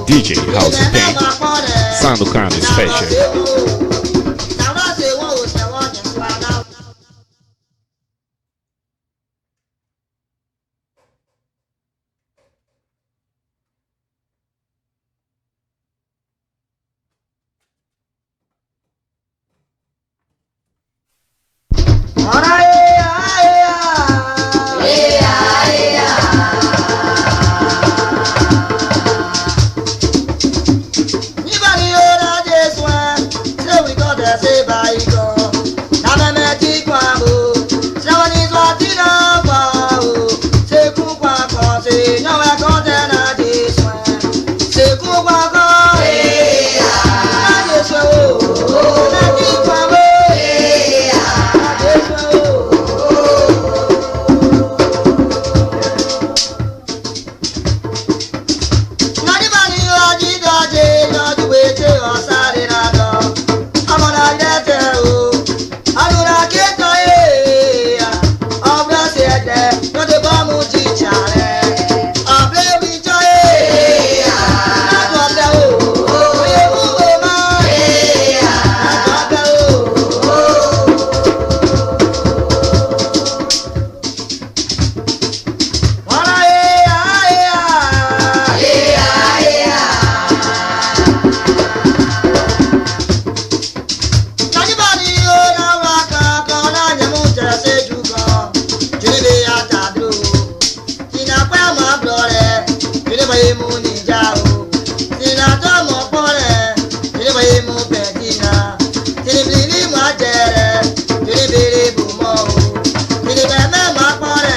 DJ House of Pain, Sound Kind Special. Bye.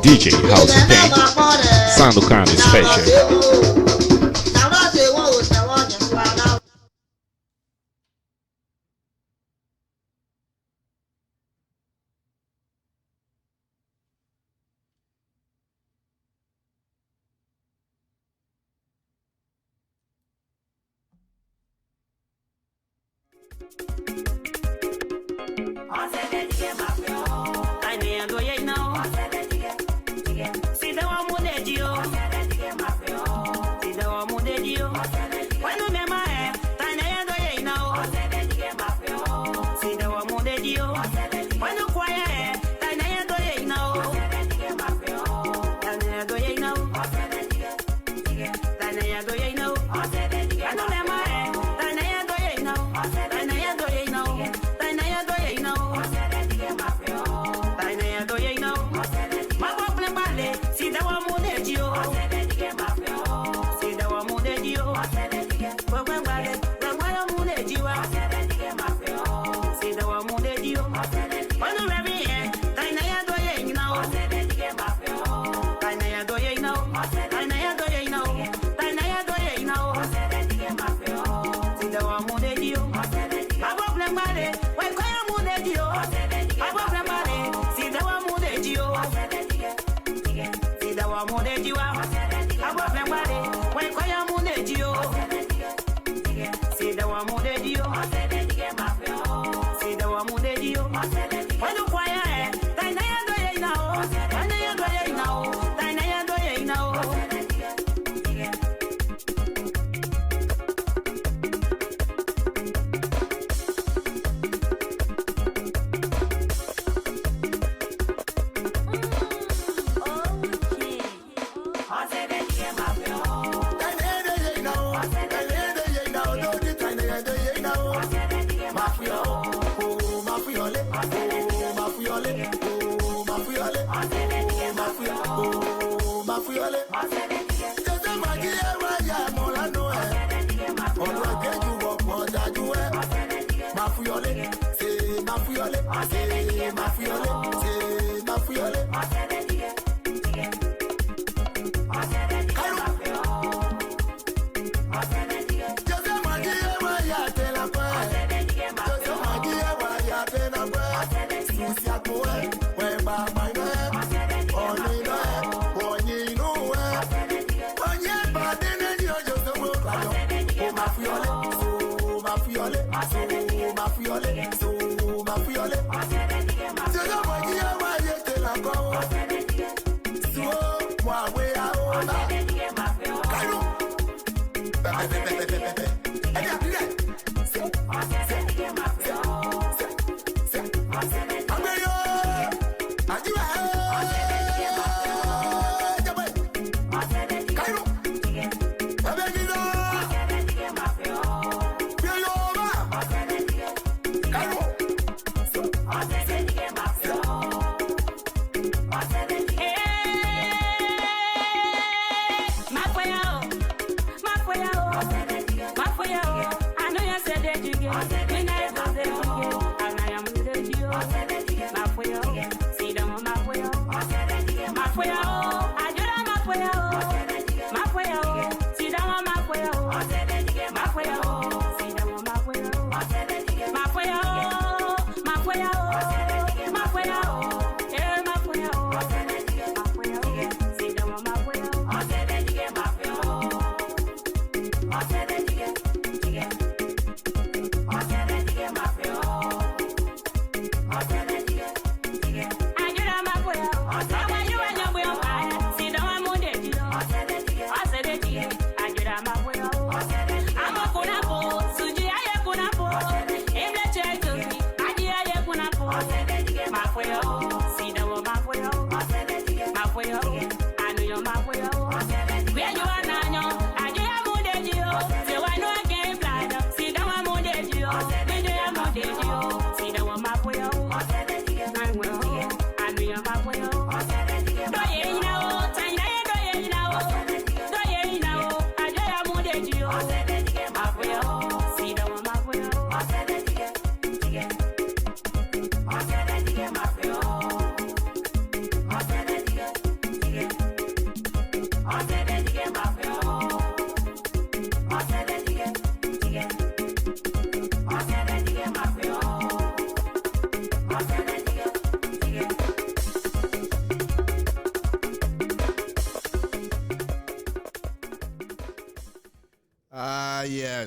DJ House Paint, Sanducano Special. Yeah.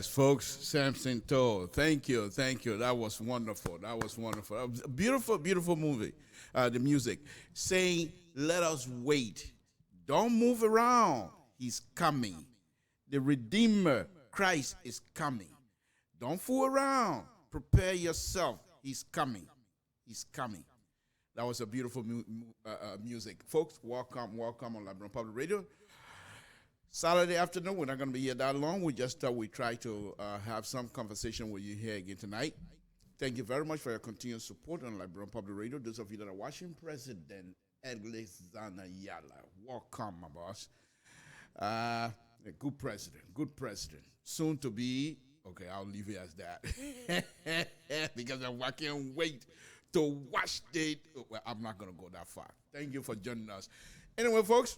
Yes, folks, Samson told. Thank you, thank you. That was wonderful. That was wonderful. A beautiful, beautiful movie. The music saying, "Let us wait. Don't move around. He's coming. The Redeemer, Christ, is coming. Don't fool around. Prepare yourself. He's coming. He's coming." That was a beautiful music, folks. Welcome, welcome on Liberian Public Radio. Saturday afternoon, we're not going to be here that long. We just we try to have some conversation with you here again tonight. Thank you very much for your continued support on Liberian Public Radio. Those of you that are watching, President Alexander Yala, welcome, my boss. A good president. Soon to be, okay, I'll leave it as that. Because I can't wait to watch it. Well, I'm not going to go that far. Thank you for joining us. Anyway, folks,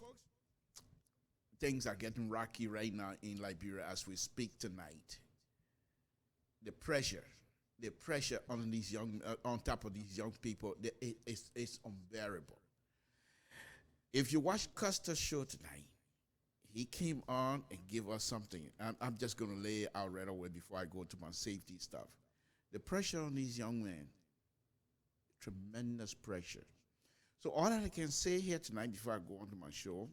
things are getting rocky right now in Liberia as we speak tonight. The pressure on these on top of these young people, is unbearable. If you watch Custer's show tonight, he came on and gave us something. I'm just going to lay it out right away before I go to my safety stuff. The pressure on these young men, tremendous pressure. So all that I can say here tonight before I go on to my show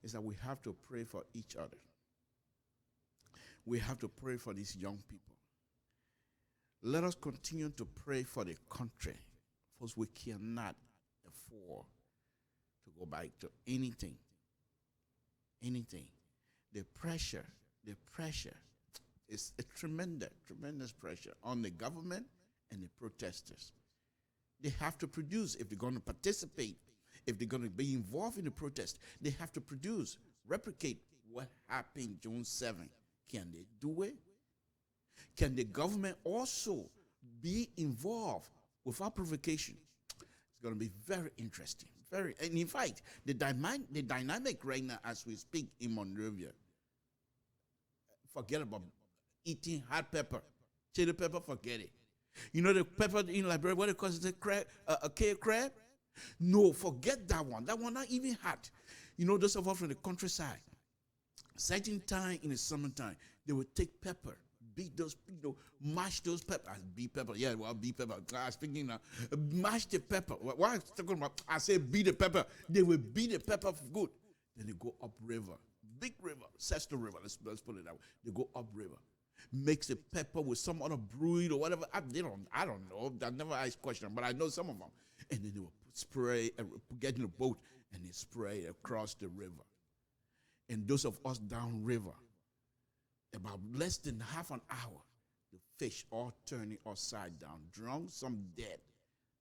is that we have to pray for each other. We have to pray for these young people. Let us continue to pray for the country, because we cannot afford to go back to anything. The pressure is a tremendous pressure on the government and the protesters. They have to produce if they're going to participate. If they're going to be involved in the protest, they have to produce, replicate what happened June 7th. Can they do it? Can the government also be involved without provocation? It's going to be very interesting. And in fact, the dynamic right now as we speak in Monrovia, forget about eating hot pepper. Chili pepper, forget it. You know the pepper in Liberia, what it calls it, a K crab? No, forget that one. That one not even hot. You know, those of us from the countryside, certain time in the summertime, they would take pepper, beat those, mash those peppers. Beat pepper, yeah, well, beat pepper. I was thinking now, mash the pepper. What I was talking about, I say beat the pepper. They will beat the pepper for good. Then they go up river, big river, Sesto River. Let's put it that way. They go up river. Mix the pepper with some other breed or whatever. I don't know. I never asked questions, but I know some of them. And then they will spray, get in a boat, and they spray across the river. And those of us downriver, about less than half an hour, the fish all turning upside down, drunk, some dead.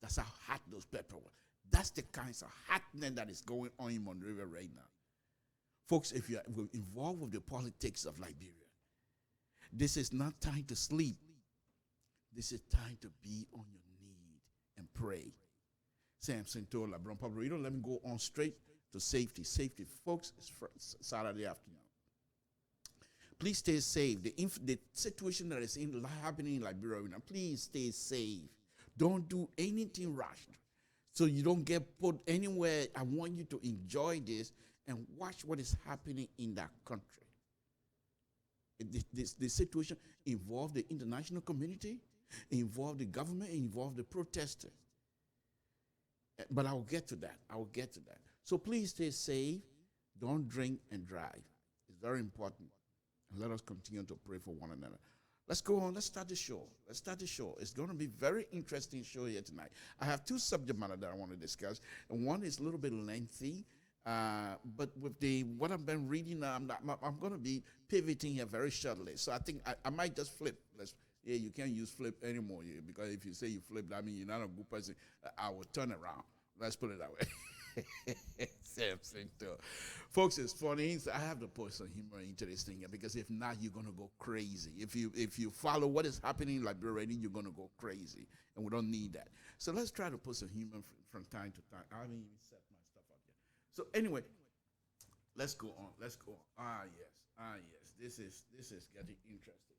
That's how hot those pepper were. That's the kinds of hotness that is going on in Monrovia right now. Folks, if you're involved with the politics of Liberia, this is not time to sleep. This is time to be on your knees and pray. Samson told LeBron Pablo, let me go on straight to safety. Safety, folks, it's Saturday afternoon. Please stay safe. The situation that is happening in Liberia, please stay safe. Don't do anything rushed so you don't get put anywhere. I want you to enjoy this and watch what is happening in that country. The situation involves the international community, involves the government, involves the protesters. But I will get to that. So please stay safe. Don't drink and drive. It's very important. And let us continue to pray for one another. Let's go on. Let's start the show. It's going to be a very interesting show here tonight. I have two subject matter that I want to discuss. And one is a little bit lengthy. But with what I've been reading, I'm going to be pivoting here very shortly. So I think I might just flip. You can't use flip anymore here, because if you say you flip, that means you're not a good person. I will turn around. Let's put it that way. Folks, it's funny. I have to put some humor into this thing here, because if not, you're going to go crazy. If you follow what is happening in Liberia, you're going to go crazy. And we don't need that. So let's try to put some humor from time to time. I haven't even set my stuff up yet. So anyway, let's go on. Ah, yes. This is getting interesting.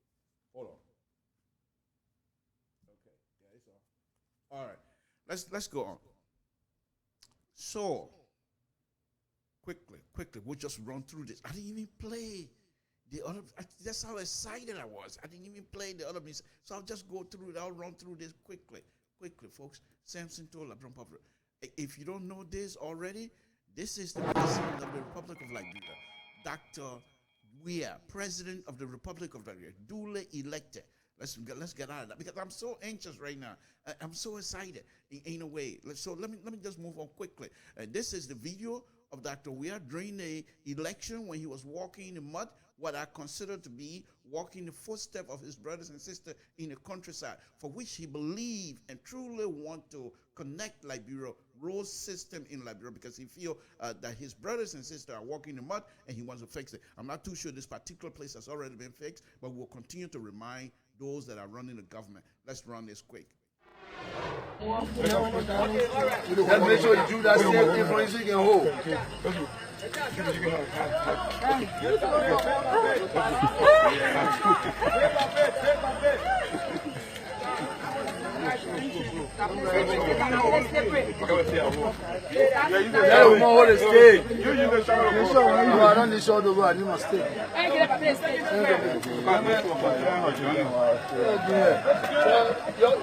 Hold on. Okay. Yeah, it's on. All right. Let's go on. So quickly, we'll just run through this. I didn't even play That's how excited I was. I didn't even play the other music. So I'll just go through it. I'll run through this quickly, folks. Samson told LeBron Pop. If you don't know this already, this is the president of the Republic of Liberia, Dr. Weah, president of the Republic of Liberia, duly elected. Let's get out of that because I'm so anxious right now. I'm so excited in a way. So let me just move on quickly. This is the video of Dr. Weah during the election when he was walking in the mud, what I consider to be walking the footsteps of his brothers and sisters in the countryside, for which he believed and truly want to connect Liberia, road system in Liberia, because he feel that his brothers and sisters are walking in the mud and he wants to fix it. I'm not too sure this particular place has already been fixed, but we'll continue to remind those that are running the government. Let's run this quick. Let's make sure you do that same thing for you can hold. Yeah, we hold the stage. No, I don't need show the rod. You must stay.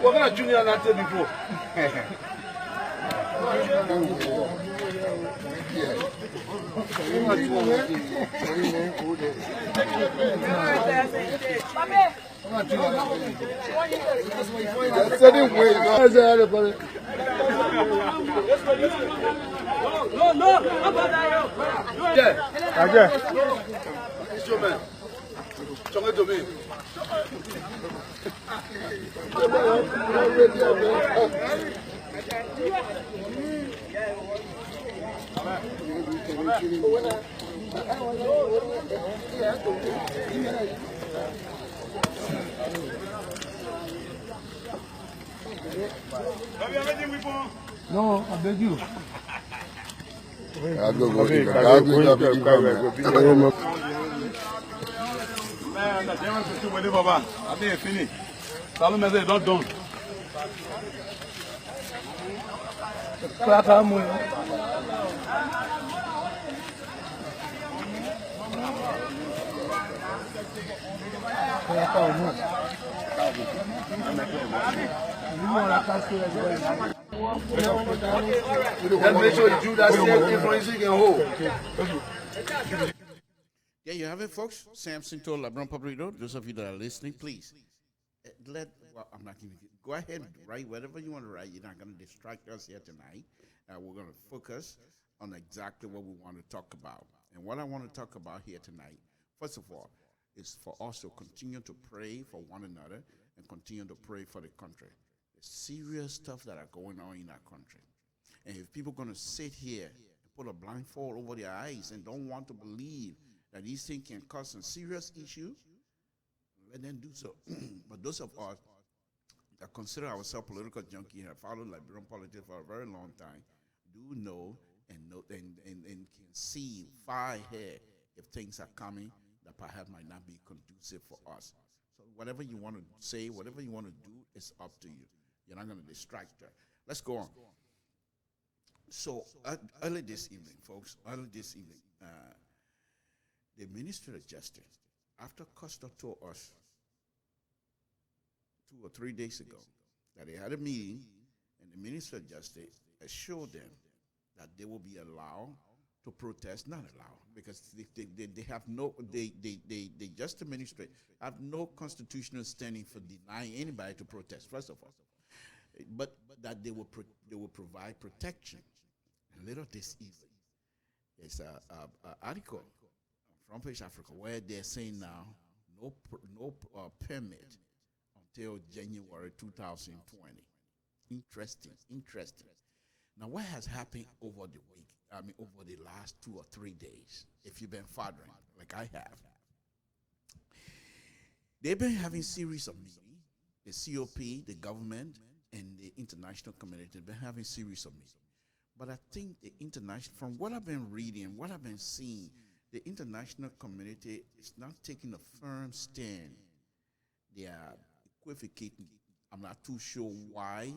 What kind of junior not there before? No, I beg you. Man, the Germans are still waiting, Baba. I didn't finish. Salome said, not done. Let's make sure you do that same thing for you can hold. There you have it, folks. Samson told LeBron Public Road. Those of you that are listening, please I'm not going to go ahead and write whatever you want to write. You're not going to distract us here tonight. We're going to focus on exactly what we want to talk about. And what I want to talk about here tonight, first of all, is for us to continue to pray for one another and continue to pray for the country. The serious stuff that are going on in our country. And if people are going to sit here and put a blindfold over their eyes and don't want to believe that these things can cause some serious issues, let them do so. But those of us that consider ourselves political junkie and have followed Liberian politics for a very long time do know and can see far ahead if things are coming that perhaps might not be conducive for us. So whatever you want to say, whatever you want to do, it's up to you. You're not going to distract her. Let's go on. So early this evening, folks, the Minister of Justice, after Costa told us 2 or 3 days ago that they had a meeting and the Minister of Justice assured them that they will be allowed to protest, not allowed, because they have no, the Justice Ministry have no constitutional standing for denying anybody to protest, first of all. But that they will provide protection. A little this evening, there's an article from Page Africa where they're saying now no permit until January 2020. Interesting. Now, what has happened over the week? I mean, over the last 2 or 3 days, if you've been fathering like I have, they've been having series of meetings. The COP, the government, and the international community have been having series of meetings. But I think the international, from what I've been reading, what I've been seeing, the international community is not taking a firm stand. They are equivocating. I'm not too sure why,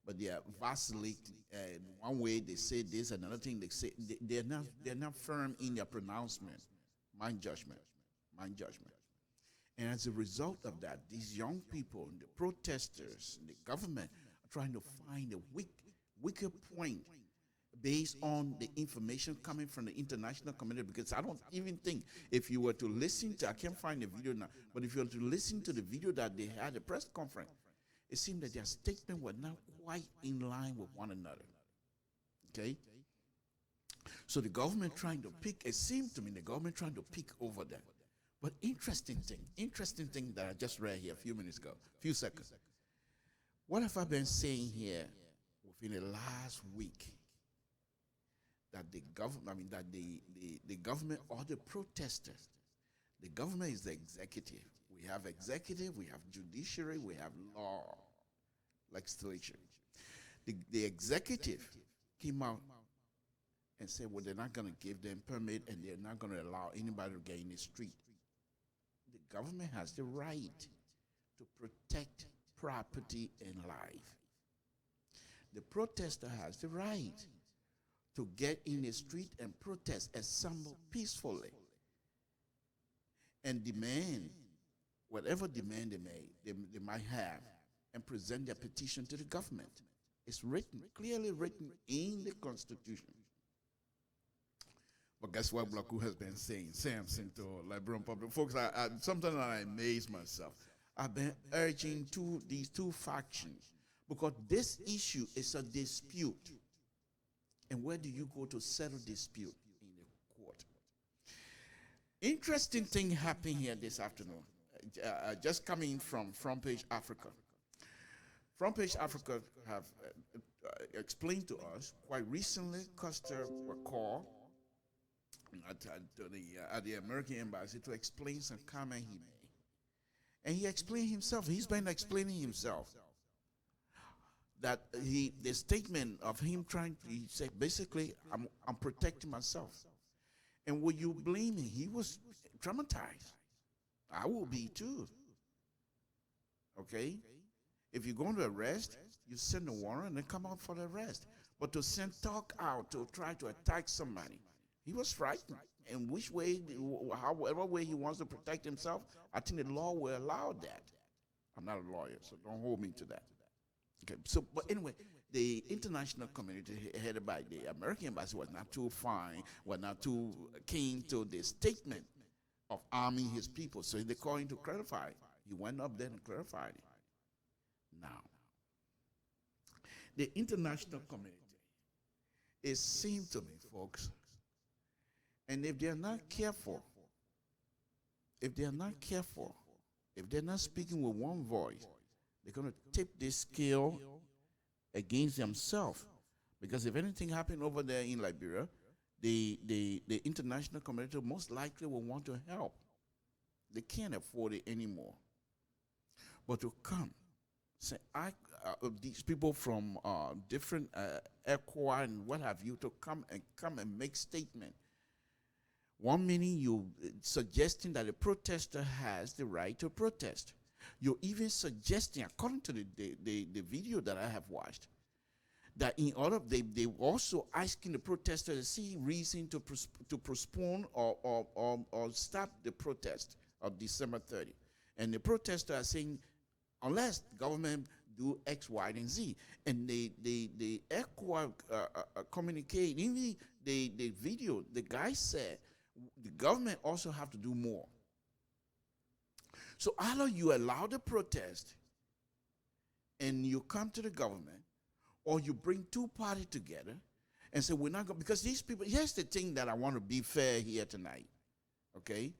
but they are vacillating. One way they say this, another thing they say they're not firm in their pronouncement. My judgment. my judgment. And as a result of that, these young people, the protesters, the government are trying to find a weaker point based on the information coming from the international community. Because I don't even think if you were to listen to, I can't find the video now, but if you were to listen to the video that they had a press conference, it seemed that their statements were not quite in line with one another. Okay? So the government trying to pick, it seemed to me the government trying to pick over that. But interesting thing that I just read here a few minutes ago, a few seconds. What have I been saying here within the last week? That the government, the government or the protesters, the government is the executive. We have executive, we have judiciary, we have law, legislation. The executive came out and said, well, they're not going to give them permit and they're not going to allow anybody to get in the street. The government has the right to protect property and life. The protester has the right to get in the street and protest, assemble peacefully, and demand whatever demand they might have, and present their petition to the government. It's written, clearly written in the Constitution. But guess what Blaku has been saying, Samson to Liberian public. Folks, sometimes I amaze myself. I've been urging these two factions, because this issue is a dispute. And where do you go to settle dispute? In the court. Interesting thing happened here this afternoon. Just coming from Front Page Africa. Front Page Africa have explained to us quite recently. Custer was called at the American embassy to explain some comment he made, and he explained himself. He's been explaining himself. That the statement of him trying to, he said, basically, I'm protecting myself. And would you blame him? He was traumatized. I will be too. Okay? If you're going to arrest, you send a warrant and then come out for the arrest. But to send talk out to try to attack somebody, he was frightened. And which way, however way he wants to protect himself, I think the law will allow that. I'm not a lawyer, so don't hold me to that. Okay, so, but anyway, the international community headed by the American embassy was not too fine, was not too keen to the statement of arming his people. So they called him to clarify. He went up there and clarified it. Now, the international community, it seems to me, folks, and if they're not careful, if they're not speaking with one voice, they're going to tip this scale against themselves. Because if anything happened over there in Liberia, the international community most likely will want to help. They can't afford it anymore. But to come, say, these people from different ECOWAS and what have you, to come and make statement. One minute you suggesting that a protester has the right to protest. You're even suggesting, according to the video that I have watched, that in order they also asking the protesters to see reason to postpone or stop the protest of December 30. And the protesters are saying, unless government do X, Y, and Z. And the ECOWAS communicate, even the video, the guy said, the government also have to do more. So either you allow the protest and you come to the government, or you bring two parties together and say, we're not going, because these people, here's the thing that I want to be fair here tonight, okay?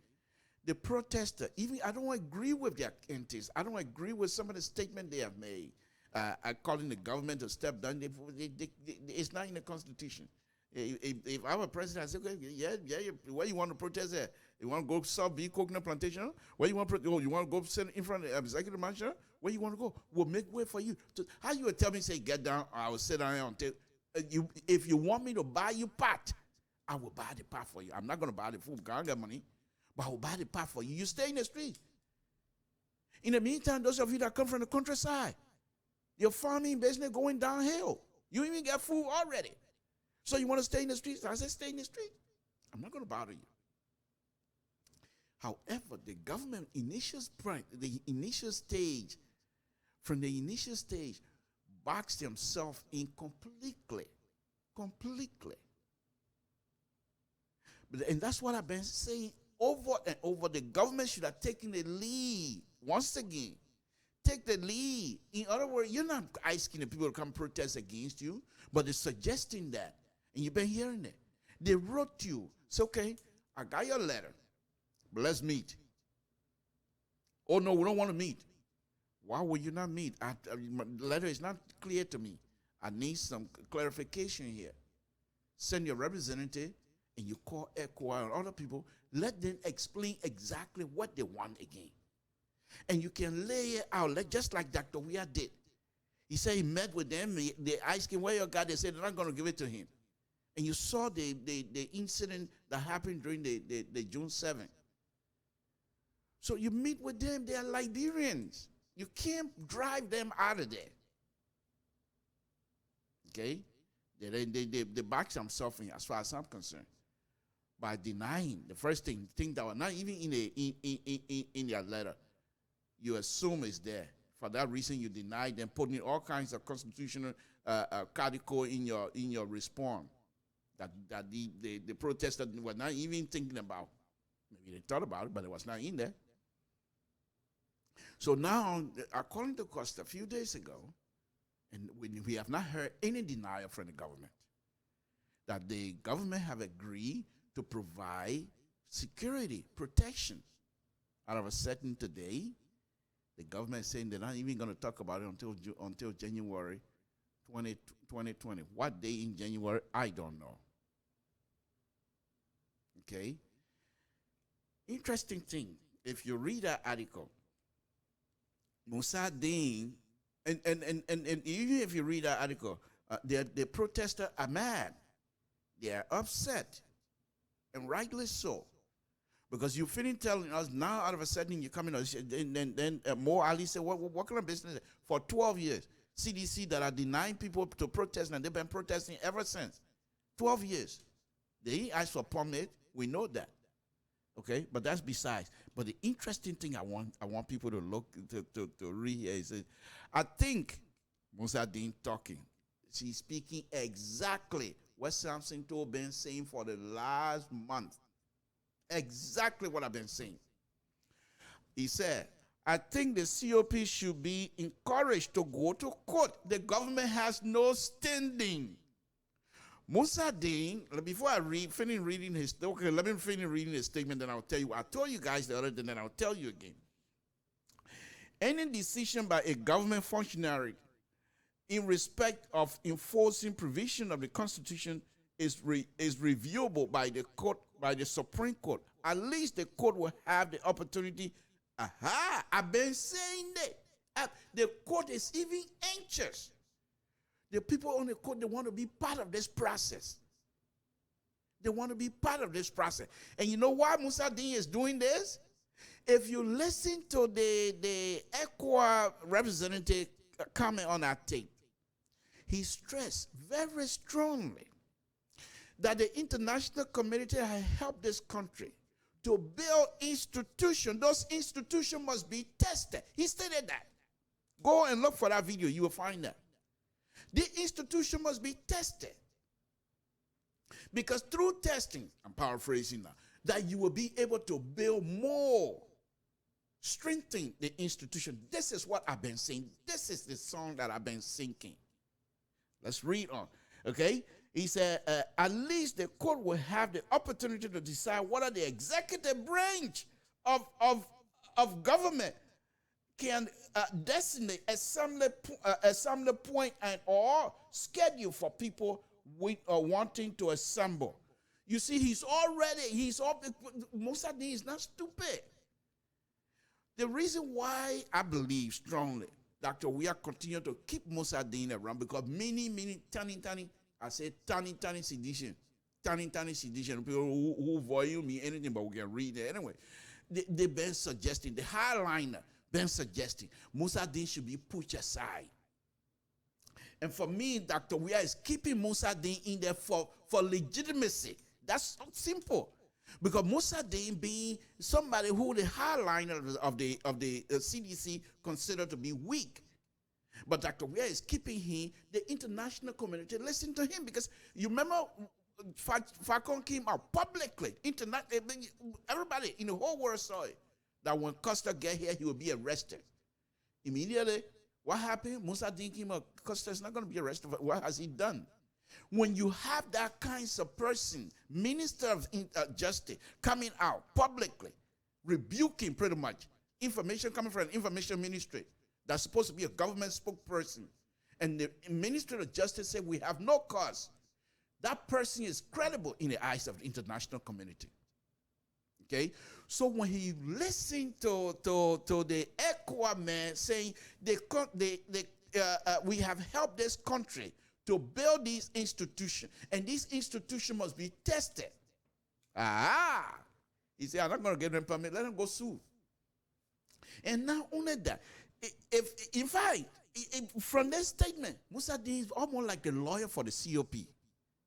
The protester, even I don't agree with their entities. I don't agree with some of the statements they have made, calling the government to step down. It's not in the Constitution. If I were president, I say, okay, yeah, where you want to protest there? You want to go South B coconut plantation? Where you want to you want to go sit in front of the executive mansion? Where you want to go? We'll make way for you. How you would tell me, say, get down, I will sit down until if you want me to buy you pot, I will buy the pot for you. I'm not going to buy the food because I don't got money, but I will buy the pot for you. You stay in the street. In the meantime, those of you that come from the countryside, your farming business going downhill. You even get food already. So you want to stay in the streets? I said, stay in the street. I'm not going to bother you. However, the government the initial stage, from the initial stage, box themselves in completely. And that's what I've been saying over and over. The government should have taken the lead. Once again, take the lead. In other words, you're not asking the people to come protest against you, but they're suggesting that. And you've been hearing it. They wrote to you. It's okay, I got your letter, but let's meet. Oh, no, we don't want to meet. Why would you not meet? My letter is not clear to me. I need some clarification here. Send your representative, and you call ECOWAS and other people. Let them explain exactly what they want again. And you can lay it out, just like Dr. Weah did. He said he met with them. They asked him, where your God? They said they're not going to give it to him. And you saw the incident that happened during the June 7th. So you meet with them. They are Liberians. You can't drive them out of there. Okay? They back themselves in, as far as I'm concerned, by denying the first thing that was not even in their letter. You assume is there. For that reason, you deny them, putting all kinds of constitutional article in your response that the protesters were not even thinking about. Maybe they thought about it, but it was not in there. So now, according to Costa, a few days ago, and we have not heard any denial from the government, that the government have agreed to provide security, protection. Out of a sudden today, the government is saying they're not even going to talk about it until January 2020. What day in January, I don't know. Okay? Interesting thing, if you read that article, Musa Deen, and even if you read that article, the protesters are mad. They are upset, and rightly so. Because you finish telling us now, out of a sudden, you're coming, and then Mo Ali said, what kind of business? For 12 years, CDC that are denying people to protest, and they've been protesting ever since. 12 years. They asked for permit. We know that. Okay, but that's besides. But the interesting thing I want people to look to read here is, I think Musa Deen talking. She's speaking exactly what Samson told been saying for the last month. Exactly what I've been saying. He said, I think the COP should be encouraged to go to court. The government has no standing. Musa Deen, before I finish reading his, okay, let me finish reading his statement, then I'll tell you. I told you guys the other day, then I'll tell you again. Any decision by a government functionary in respect of enforcing provision of the Constitution is reviewable by the court, by the Supreme Court. At least the court will have the opportunity. I've been saying that. The court is even anxious. The people on the court, they want to be part of this process. They want to be part of this process. And you know why Musa Deen is doing this? If you listen to the ECOWAS representative comment on that tape, he stressed very strongly that the international community has helped this country to build institutions. Those institutions must be tested. He stated that. Go and look for that video. You will find that. The institution must be tested. Because through testing, I'm paraphrasing now, that you will be able to build more, strengthen the institution. This is what I've been saying. This is the song that I've been singing. Let's read on. Okay? He said, at least the court will have the opportunity to decide whether the executive branch of government can designate assembly point and or schedule for people wanting to assemble. You see, Musa Deen is not stupid. The reason why I believe strongly, Dr. Weah continue to keep Musa Deen around, because many, tiny, I say tiny sedition. Tiny sedition. People who volume me anything, but we can read it anyway. They've been suggesting, the highliner been suggesting Musa Deen should be pushed aside. And for me, Dr. Weah is keeping Musa Deen in there for legitimacy. That's simple. Because Mossadegh being somebody who the hardliner of the CDC considered to be weak. But Dr. Weir is keeping him, the international community listen to him, because you remember Falcon came out publicly, everybody in the whole world saw it, that when Costa get here, he will be arrested. Immediately, what happened? Mossadegh came out, Costa is not going to be arrested. What has he done? When you have that kinds of person, Minister of Justice, coming out publicly, rebuking pretty much information coming from an information ministry that's supposed to be a government spokesperson, and the Minister of Justice said we have no cause, that person is credible in the eyes of the international community. Okay, so when he listened to the ECOWAS man saying we have helped this country to build these institutions, and these institutions must be tested. He said, I'm not going to give them permit, let them go sue. And not only that, in fact, from this statement, Mossadegh is almost like the lawyer for the COP,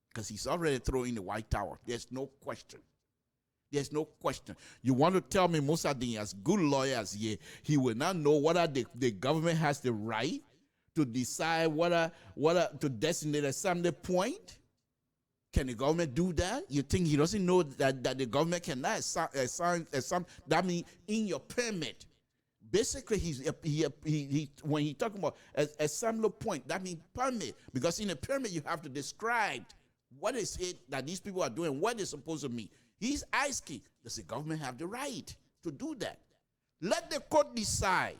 because he's already throwing the White Tower. There's no question. There's no question. You want to tell me Mossadegh, as good lawyer as he will not know whether the government has the right to decide whether to designate a Sunday point? Can the government do that? You think he doesn't know that the government cannot assign that means in your permit. Basically, when he talking about a Sunday point, that means permit, because in a permit you have to describe what is it that these people are doing, what they're supposed to mean. He's asking, does the government have the right to do that? Let the court decide.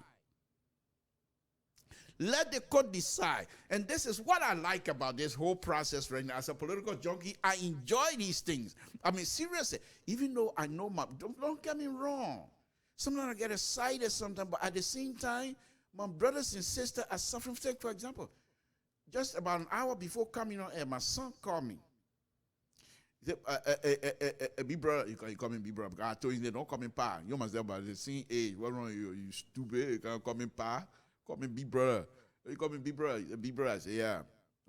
Let the court decide. And this is what I like about this whole process right now. As a political junkie, I enjoy these things. I mean, seriously, even though I know don't get me wrong. Sometimes I get excited sometimes, but at the same time, my brothers and sisters are suffering. For example, just about an hour before coming on air, my son called me. He said, big brother, you call me big brother, because I told you, don't call me pa. You must have about the same age. What's wrong with you? You stupid. You can't call me pa. Call me big brother. You call me big brother. Big brother. I say, yeah.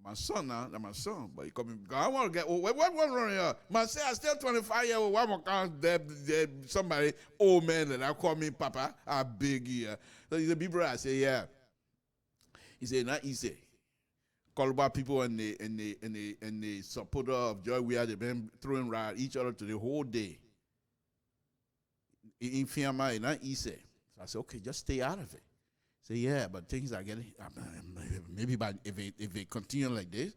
My son now, that's my son. But he call me, I want to get, what's wrong here? Man say, I'm still 25 years old. Why am I somebody, old man, that I call me papa? I beg here. So he said, big brother. I say, yeah. He said, not easy. Call about people and the supporter of Joy We Are, they've been throwing right each other to the whole day. In Fiamma, not easy. So I said, okay, just stay out of it. Say, yeah, but things are getting, maybe if it continue like this,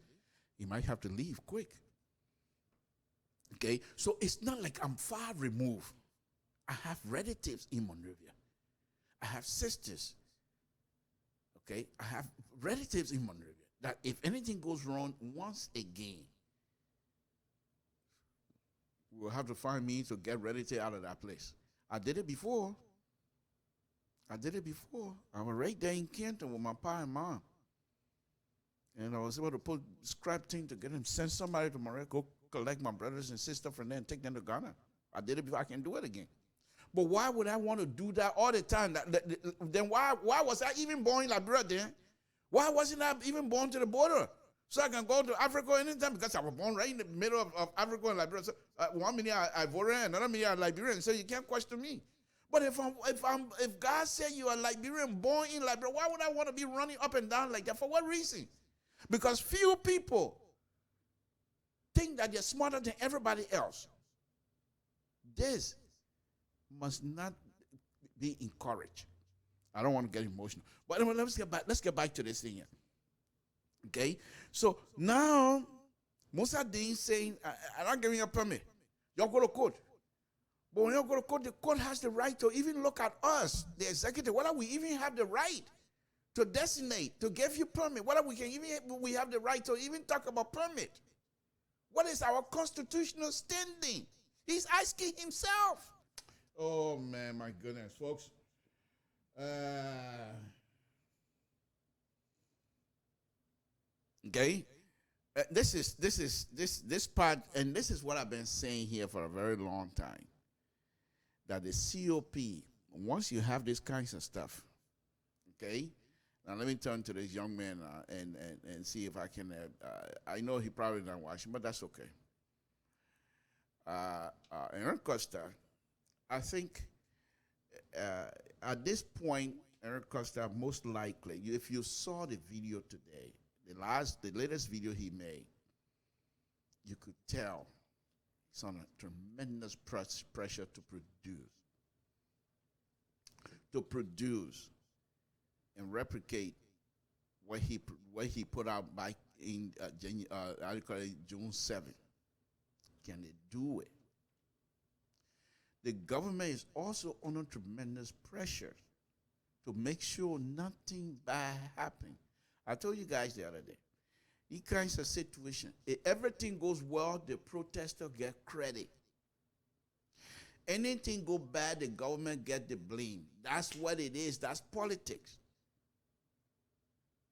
you might have to leave quick. Okay? So it's not like I'm far removed. I have relatives in Monrovia. I have sisters. Okay? I have relatives in Monrovia that if anything goes wrong once again, we'll have to find means to get relatives out of that place. I did it before. I was right there in Canton with my pa and mom. And I was able to put scrap thing together and send somebody to Morocco, go collect my brothers and sisters from there and take them to Ghana. I did it before, I can do it again. But why would I want to do that all the time? Then why was I even born in Liberia then? Why wasn't I even born to the border? So I can go to Africa anytime, because I was born right in the middle of Africa and Liberia. So, 1 million Ivorian, another million Liberian, so you can't question me. But if God said you are Liberian, born in Liberia, why would I want to be running up and down like that? For what reason? Because few people think that they're smarter than everybody else. This must not be encouraged. I don't want to get emotional. But anyway, let's get back to this thing here. Okay? So now, Mossadegh saying, I'm not giving you a permit. You'll go to court. But when you go to court, the court has the right to even look at us, the executive, whether we even have the right to designate, to give you permit, whether we have the right to even talk about permit. What is our constitutional standing? He's asking himself. Oh man, my goodness, folks. Okay. This part, and this is what I've been saying here for a very long time. That the COP, once you have these kinds of stuff, okay? Now let me turn to this young man and see if I can, I know he probably not watching, but that's okay. Aaron Costa, I think at this point, Aaron Costa most likely, if you saw the video today, the latest video he made, you could tell he's on a tremendous pressure to produce and replicate what he put out back in June 7th. Can they do it? The government is also under tremendous pressure to make sure nothing bad happens. I told you guys the other day, these kinds of situations, if everything goes well, the protester get credit. Anything go bad, the government get the blame. That's what it is. That's politics.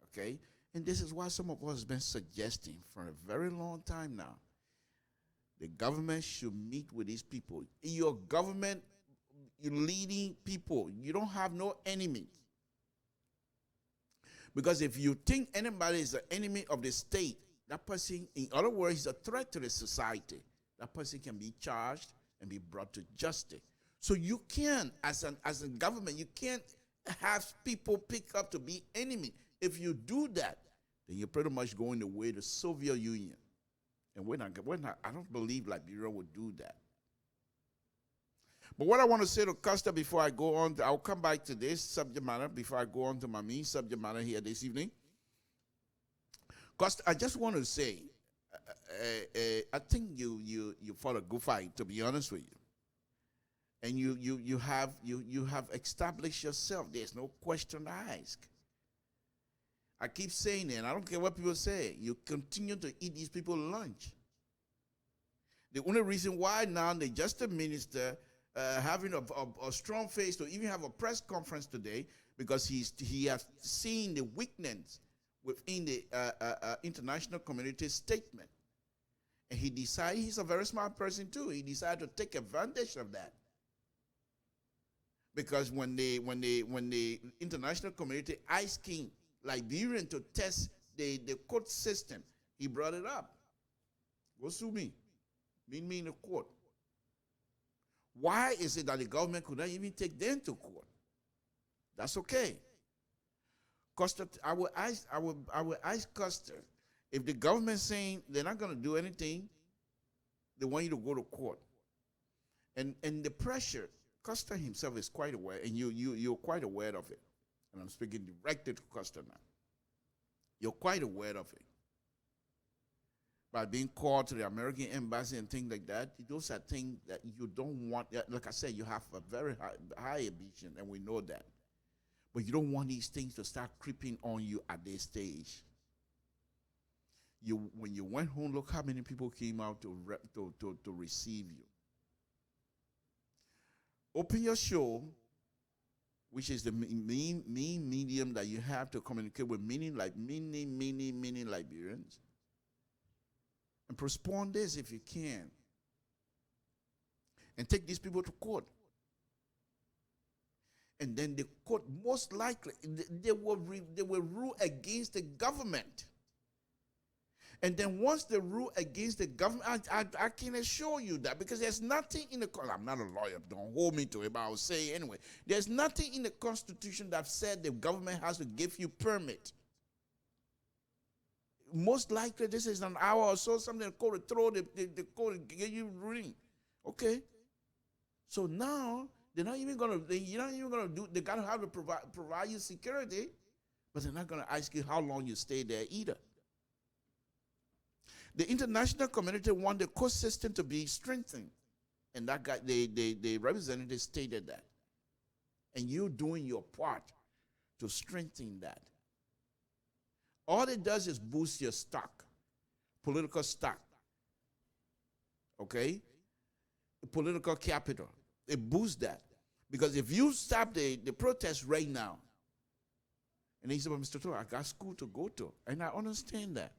Okay? And this is why some of us have been suggesting for a very long time now. The government should meet with these people. In your government, you're leading people. You don't have no enemies. Because if you think anybody is an enemy of the state, that person, in other words, is a threat to the society. That person can be charged and be brought to justice. So you can't, as a government, you can't have people pick up to be enemy. If you do that, then you're pretty much going the way of the Soviet Union. And we're not, I don't believe Liberia would do that. But what I want to say to Costa before I go on, I'll come back to this subject matter before I go on to my main subject matter here this evening. Costa, I just want to say, I think you fought a good fight, to be honest with you. And you have established yourself. There's no question to ask. I keep saying it, and I don't care what people say. You continue to eat these people lunch. The only reason why now the Justice Minister having a strong face to even have a press conference today, because he has seen the weakness within the international community statement. And he decided, he's a very smart person too, he decided to take advantage of that. Because when the international community asking Liberian to test the court system, he brought it up. Go sue me. Meet me in the court. Why is it that the government could not even take them to court? That's okay. Costa, I will ask Costa, if the government saying they're not going to do anything, they want you to go to court. And the pressure, Costa himself is quite aware, and you're quite aware of it. And I'm speaking directly to Costa now. You're quite aware of it. By being called to the American embassy and things like that, those are things that you don't want. Like I said, you have a very high ambition, and we know that. But you don't want these things to start creeping on you at this stage. When you went home, look how many people came out to receive you. Open your show, which is the main medium that you have to communicate with many Liberians. And postpone this if you can. And take these people to court. And then the court most likely, they will rule against the government. And then once they rule against the government, I can assure you that, because there's nothing in the, I'm not a lawyer, don't hold me to it, but I'll say it anyway. There's nothing in the Constitution that said the government has to give you permit. Most likely this is an hour or so, something to throw the code and get you ruling. Okay? So now, you're not even gonna do, they gotta have to provide you security, but they're not gonna ask you how long you stay there either. The international community want the court system to be strengthened. And that guy, the representative stated that. And you're doing your part to strengthen that. All it does is boost your stock, political stock. Okay? Political capital. It boosts that. Because if you stop the protest right now, and he said, well, Mr. Tour, I got school to go to. And I understand that.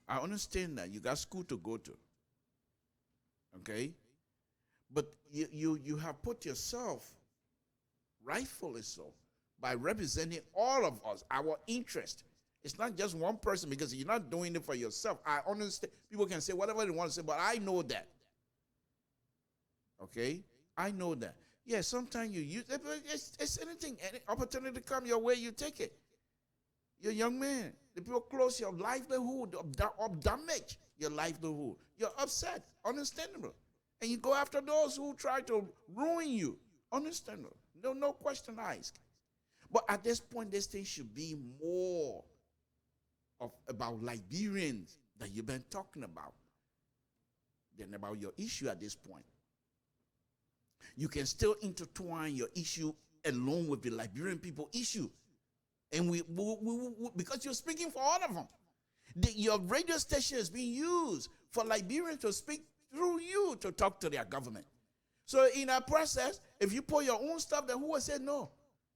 I understand that. You got school to go to. Okay? But you have put yourself, rightfully so, by representing all of us, our interest, It's not just one person, because you're not doing it for yourself. I understand. People can say whatever they want to say, but I know that. Okay? I know that. Yeah, sometimes you use it, but it's anything. Any opportunity come your way, you take it. You're a young man. The people close your livelihood, or damage your livelihood. You're upset. Understandable. And you go after those who try to ruin you. Understandable. No question asked. But at this point, this thing should be more about Liberians that you've been talking about than about your issue at this point. You can still intertwine your issue along with the Liberian people issue. And we because you're speaking for all of them. Your radio station is being used for Liberians to speak through you to talk to their government. So in that process, if you put your own stuff, then who will say no?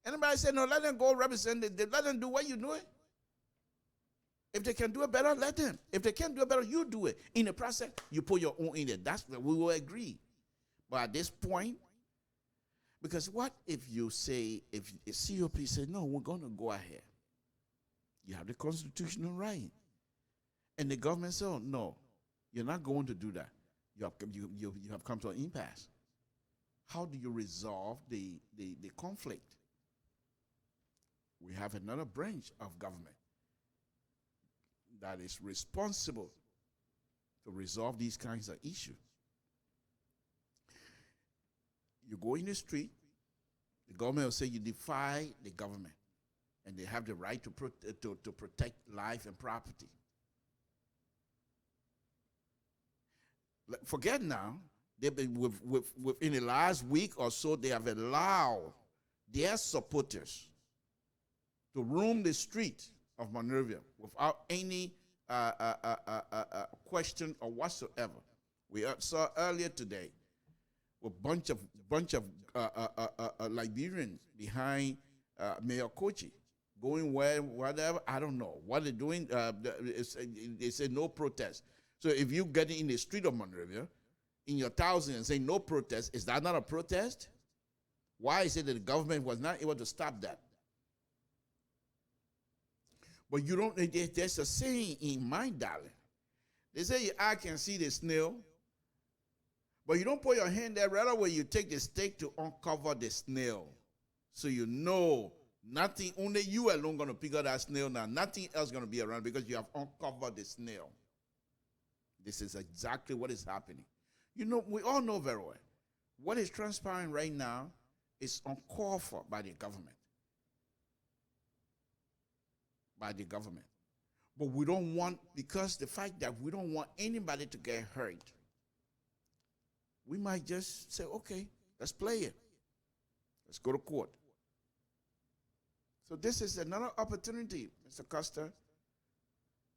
Anybody say no, let them go represent it. Let them do what you do it. If they can do it better, let them. If they can't do it better, you do it. In the process, you put your own in there. That's where we will agree. But at this point, because what if you say, if COP say, no, we're going to go ahead. You have the constitutional right. And the government says, oh, no, you're not going to do that. You have come to an impasse. How do you resolve the conflict? We have another branch of government that is responsible to resolve these kinds of issues. You go in the street, the government will say you defy the government, and they have the right to protect life and property. Forget now, they've been within the last week or so, they have allowed their supporters to roam the street of Monrovia without any question or whatsoever. We saw earlier today a bunch of Liberians behind Mayor Kochi, going where, whatever, I don't know what they're doing. They say no protest. So if you get in the street of Monrovia in your thousands and say no protest, is that not a protest? Why is it that the government was not able to stop that? But you don't, there's a saying in my darling. They say your eye can see the snail, but you don't put your hand there right away. You take the stake to uncover the snail. So you know nothing, only you alone going to pick up that snail now. Nothing else going to be around because you have uncovered the snail. This is exactly what is happening. You know, we all know very well. What is transpiring right now is uncalled for by the government. By the government. But we don't want, because the fact that we don't want anybody to get hurt, we might just say, okay, let's play it. Let's go to court. So this is another opportunity, Mr. Costa,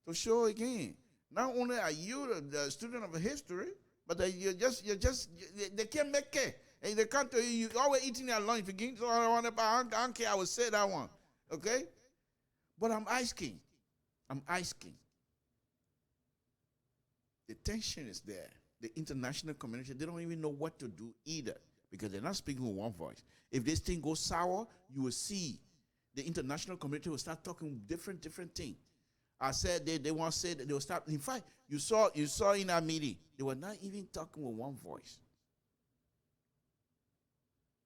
to show again. Not only are you the student of history, but they can't make it. And they can't tell you, you're always eating their lunch. If you so I don't care, I will say that one. Okay? But I'm asking. The tension is there. The international community, they don't even know what to do either because they're not speaking with one voice. If this thing goes sour, you will see the international community will start talking different things. I said they want to say that they will start. In fact, you saw in our meeting, they were not even talking with one voice.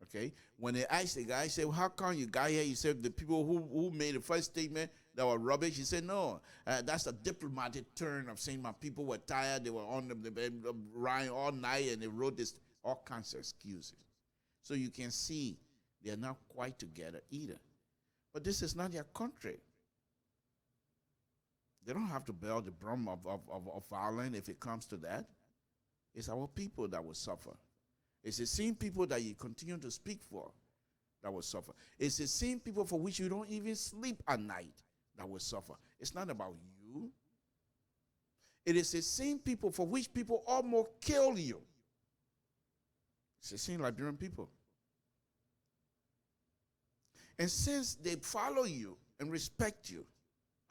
Okay? When they asked the guy, say, well, how come you got here? He said the people who made the first statement that were rubbish. He said, no, that's a diplomatic turn of saying my people were tired. They were on the Rhine all night, and they wrote this, all kinds of excuses. So you can see they're not quite together either. But this is not their country. They don't have to bear the brunt of violence if it comes to that. It's our people that will suffer. It's the same people that you continue to speak for that will suffer. It's the same people for which you don't even sleep at night that will suffer. It's not about you. It is the same people for which people almost kill you. It's the same Liberian people. And since they follow you and respect you,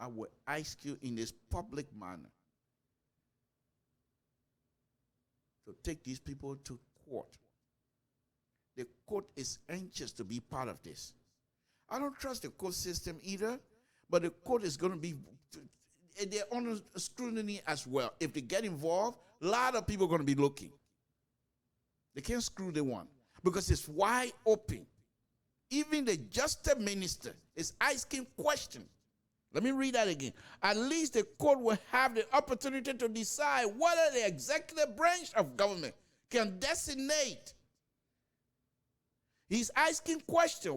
I will ask you in this public manner to take these people to court. The court is anxious to be part of this. I don't trust the court system either, But the court is going to be, they're under scrutiny as well. If they get involved, a lot of people are going to be looking. They can't screw the one because it's wide open. Even the justice minister is asking questions. Let me read that again. At least the court will have the opportunity to decide whether the executive branch of government can designate. He's asking questions.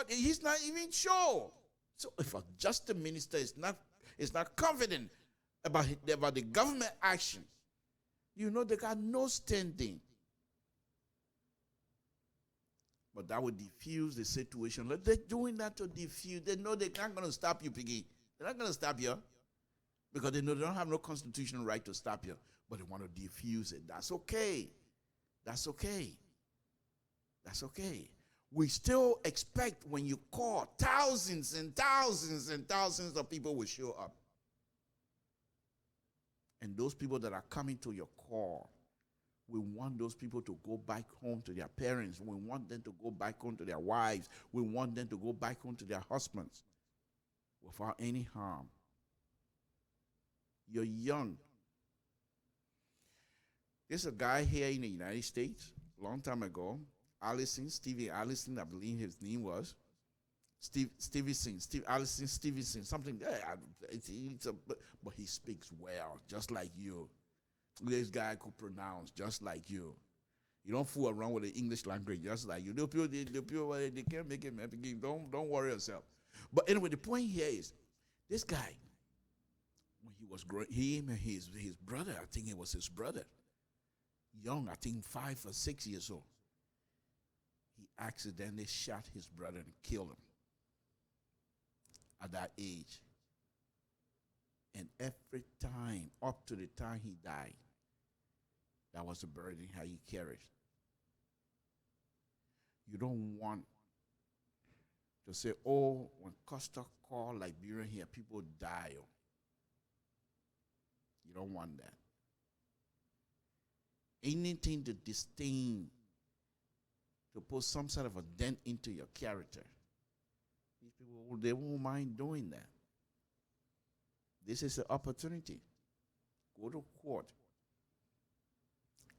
He's not even sure. So if a justice minister is not confident about the government action, they got no standing. But that would diffuse the situation. They're doing that to diffuse. They know they're not going to stop you, Piggy. They're not going to stop you because they know they don't have no constitutional right to stop you. But they want to diffuse it. That's okay. That's okay. That's okay. We still expect when you call, thousands and thousands and thousands of people will show up. And those people that are coming to your call, we want those people to go back home to their parents. We want them to go back home to their wives. We want them to go back home to their husbands without any harm. You're young. There's a guy here in the United States, a long time ago, Stevie Allison, I believe his name was. Allison Stevenson, something. But he speaks well, just like you. This guy could pronounce just like you. You don't fool around with the English language just like you. The people they can't make it, man. Don't worry yourself. But anyway, the point here is, this guy, when he was growing, him and his brother, I think it was his brother, young, I think 5 or 6 years old, he accidentally shot his brother and killed him at that age. And every time, up to the time he died, that was the burden how he carried. You don't want to say, oh, when Costa called Liberia here, people die. You don't want that. Anything to disdain, to put some sort of a dent into your character, these people, they won't mind doing that. This is an opportunity. Go to court.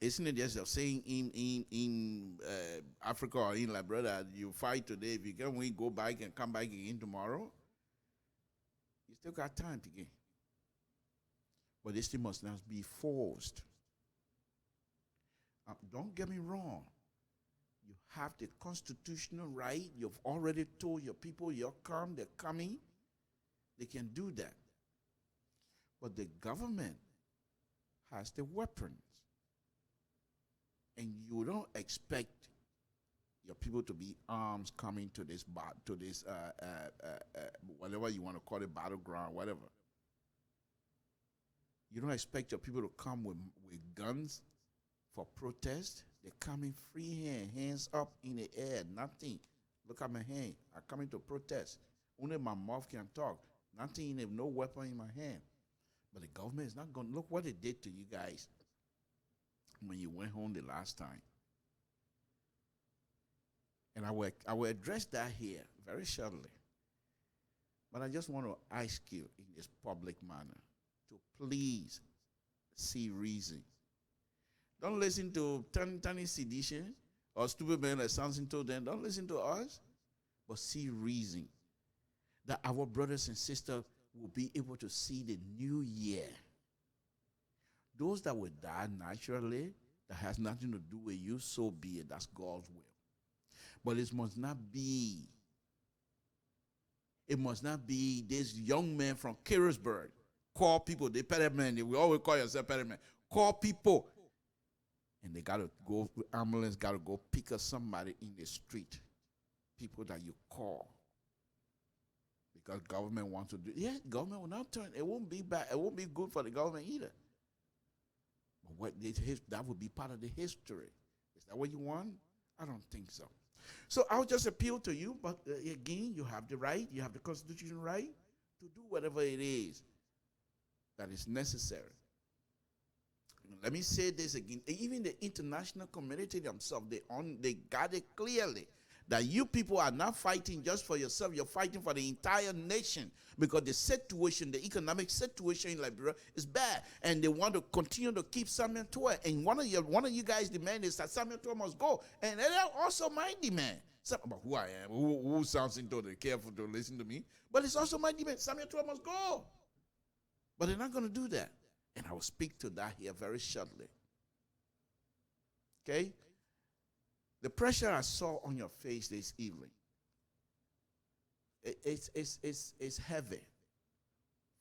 Isn't it just saying in Africa or in Liberia that you fight today, if you can win, go back and come back again tomorrow? You still got time to gain. But this thing must not be forced. Don't get me wrong. You have the constitutional right. You've already told your people they're coming. They can do that. But the government has the weapons. And you don't expect your people to be arms coming to this whatever you want to call it, battleground, whatever. You don't expect your people to come with guns for protest. They're coming free hand, hands up in the air, nothing. Look at my hand. I'm coming to protest. Only my mouth can talk. Nothing, no weapon in my hand. But the government is not going to look what it did to you guys when you went home the last time. And I will address that here very shortly. But I just want to ask you in this public manner to please see reason. Don't listen to tiny sedition or stupid men like Samson told them. Don't listen to us, but see reason. That our brothers and sisters will be able to see the new year. Those that will die naturally, that has nothing to do with you, so be it. That's God's will. But it must not be this young man from Carisburg. Call people, they pediment. We always call yourself pediment. Call people. And they got to go, ambulance got to go pick up somebody in the street. People that you call. Because government wants to do it. Yeah, government will not turn. It won't be bad. It won't be good for the government either. But that would be part of the history. Is that what you want? I don't think so. So I'll just appeal to you. But again, you have the right. You have the constitutional right to do whatever it is that is necessary. Let me say this again. Even the international community themselves, they got it clearly that you people are not fighting just for yourself, you're fighting for the entire nation, because the situation, the economic situation in Liberia is bad, and they want to continue to keep Samuel Toa. And one of you guys' demand is that Samuel Toa must go, and that's also my demand. About who I am, who sounds into the careful to listen to me, but it's also my demand. Samuel Toa must go, but they're not going to do that, and I will speak to that here very shortly. Okay, the pressure I saw on your face this evening, it's heavy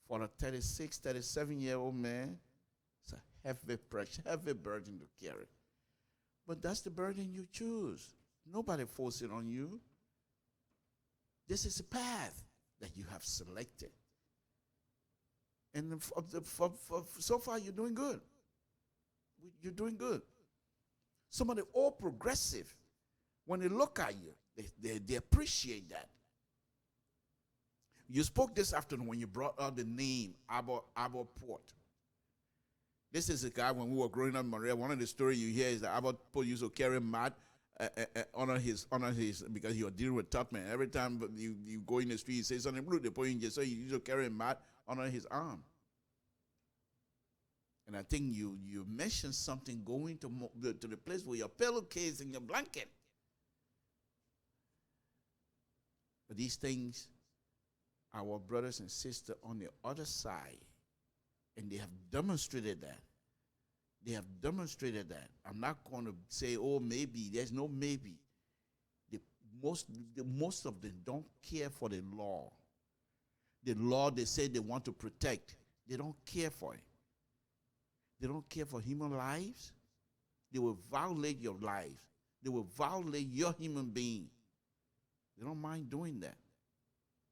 for a 36, 37-year-old man. It's a heavy pressure, heavy burden to carry, but that's the burden you choose. Nobody forced it on you. This is a path that you have selected. And so far, you're doing good. You're doing good. Some of the old progressive, when they look at you, they appreciate that. You spoke this afternoon when you brought out the name Abbott Port. This is a guy, when we were growing up in Maria, one of the stories you hear is that Abbott Port used to carry mat honor his, because he was dealing with tough men. Every time you go in the street, you say something blue, they put in jail. So he used to carry a mat under his arm. And I think you mentioned something, going to the place where your pillowcase and your blanket. But these things, our brothers and sisters on the other side, and they have demonstrated that. They have demonstrated that. I'm not going to say, oh, maybe. There's no maybe. Most of them don't care for the law. The law they say they want to protect, they don't care for it. They don't care for human lives. They will violate your life. They will violate your human being. They don't mind doing that.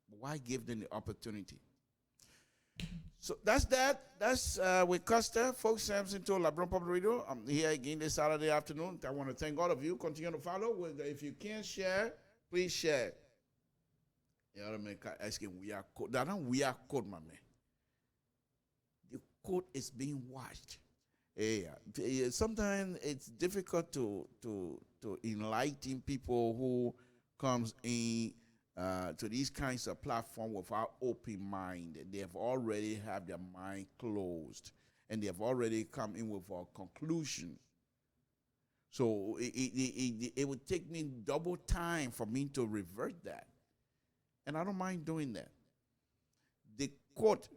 But why give them the opportunity? So that's that. That's with Custer. Folks, Samson to LeBron Public Radio. I'm here again this Saturday afternoon. I want to thank all of you. Continue to follow. If you can't share, please share. You know what I mean? Asking we are code. That don't we are code, my man. The code is being watched. Sometimes it's difficult to enlighten people who comes in to these kinds of platforms without open mind. They have already have their mind closed, and they have already come in with a conclusion. So it would take me double time for me to revert that, and I don't mind doing that. The court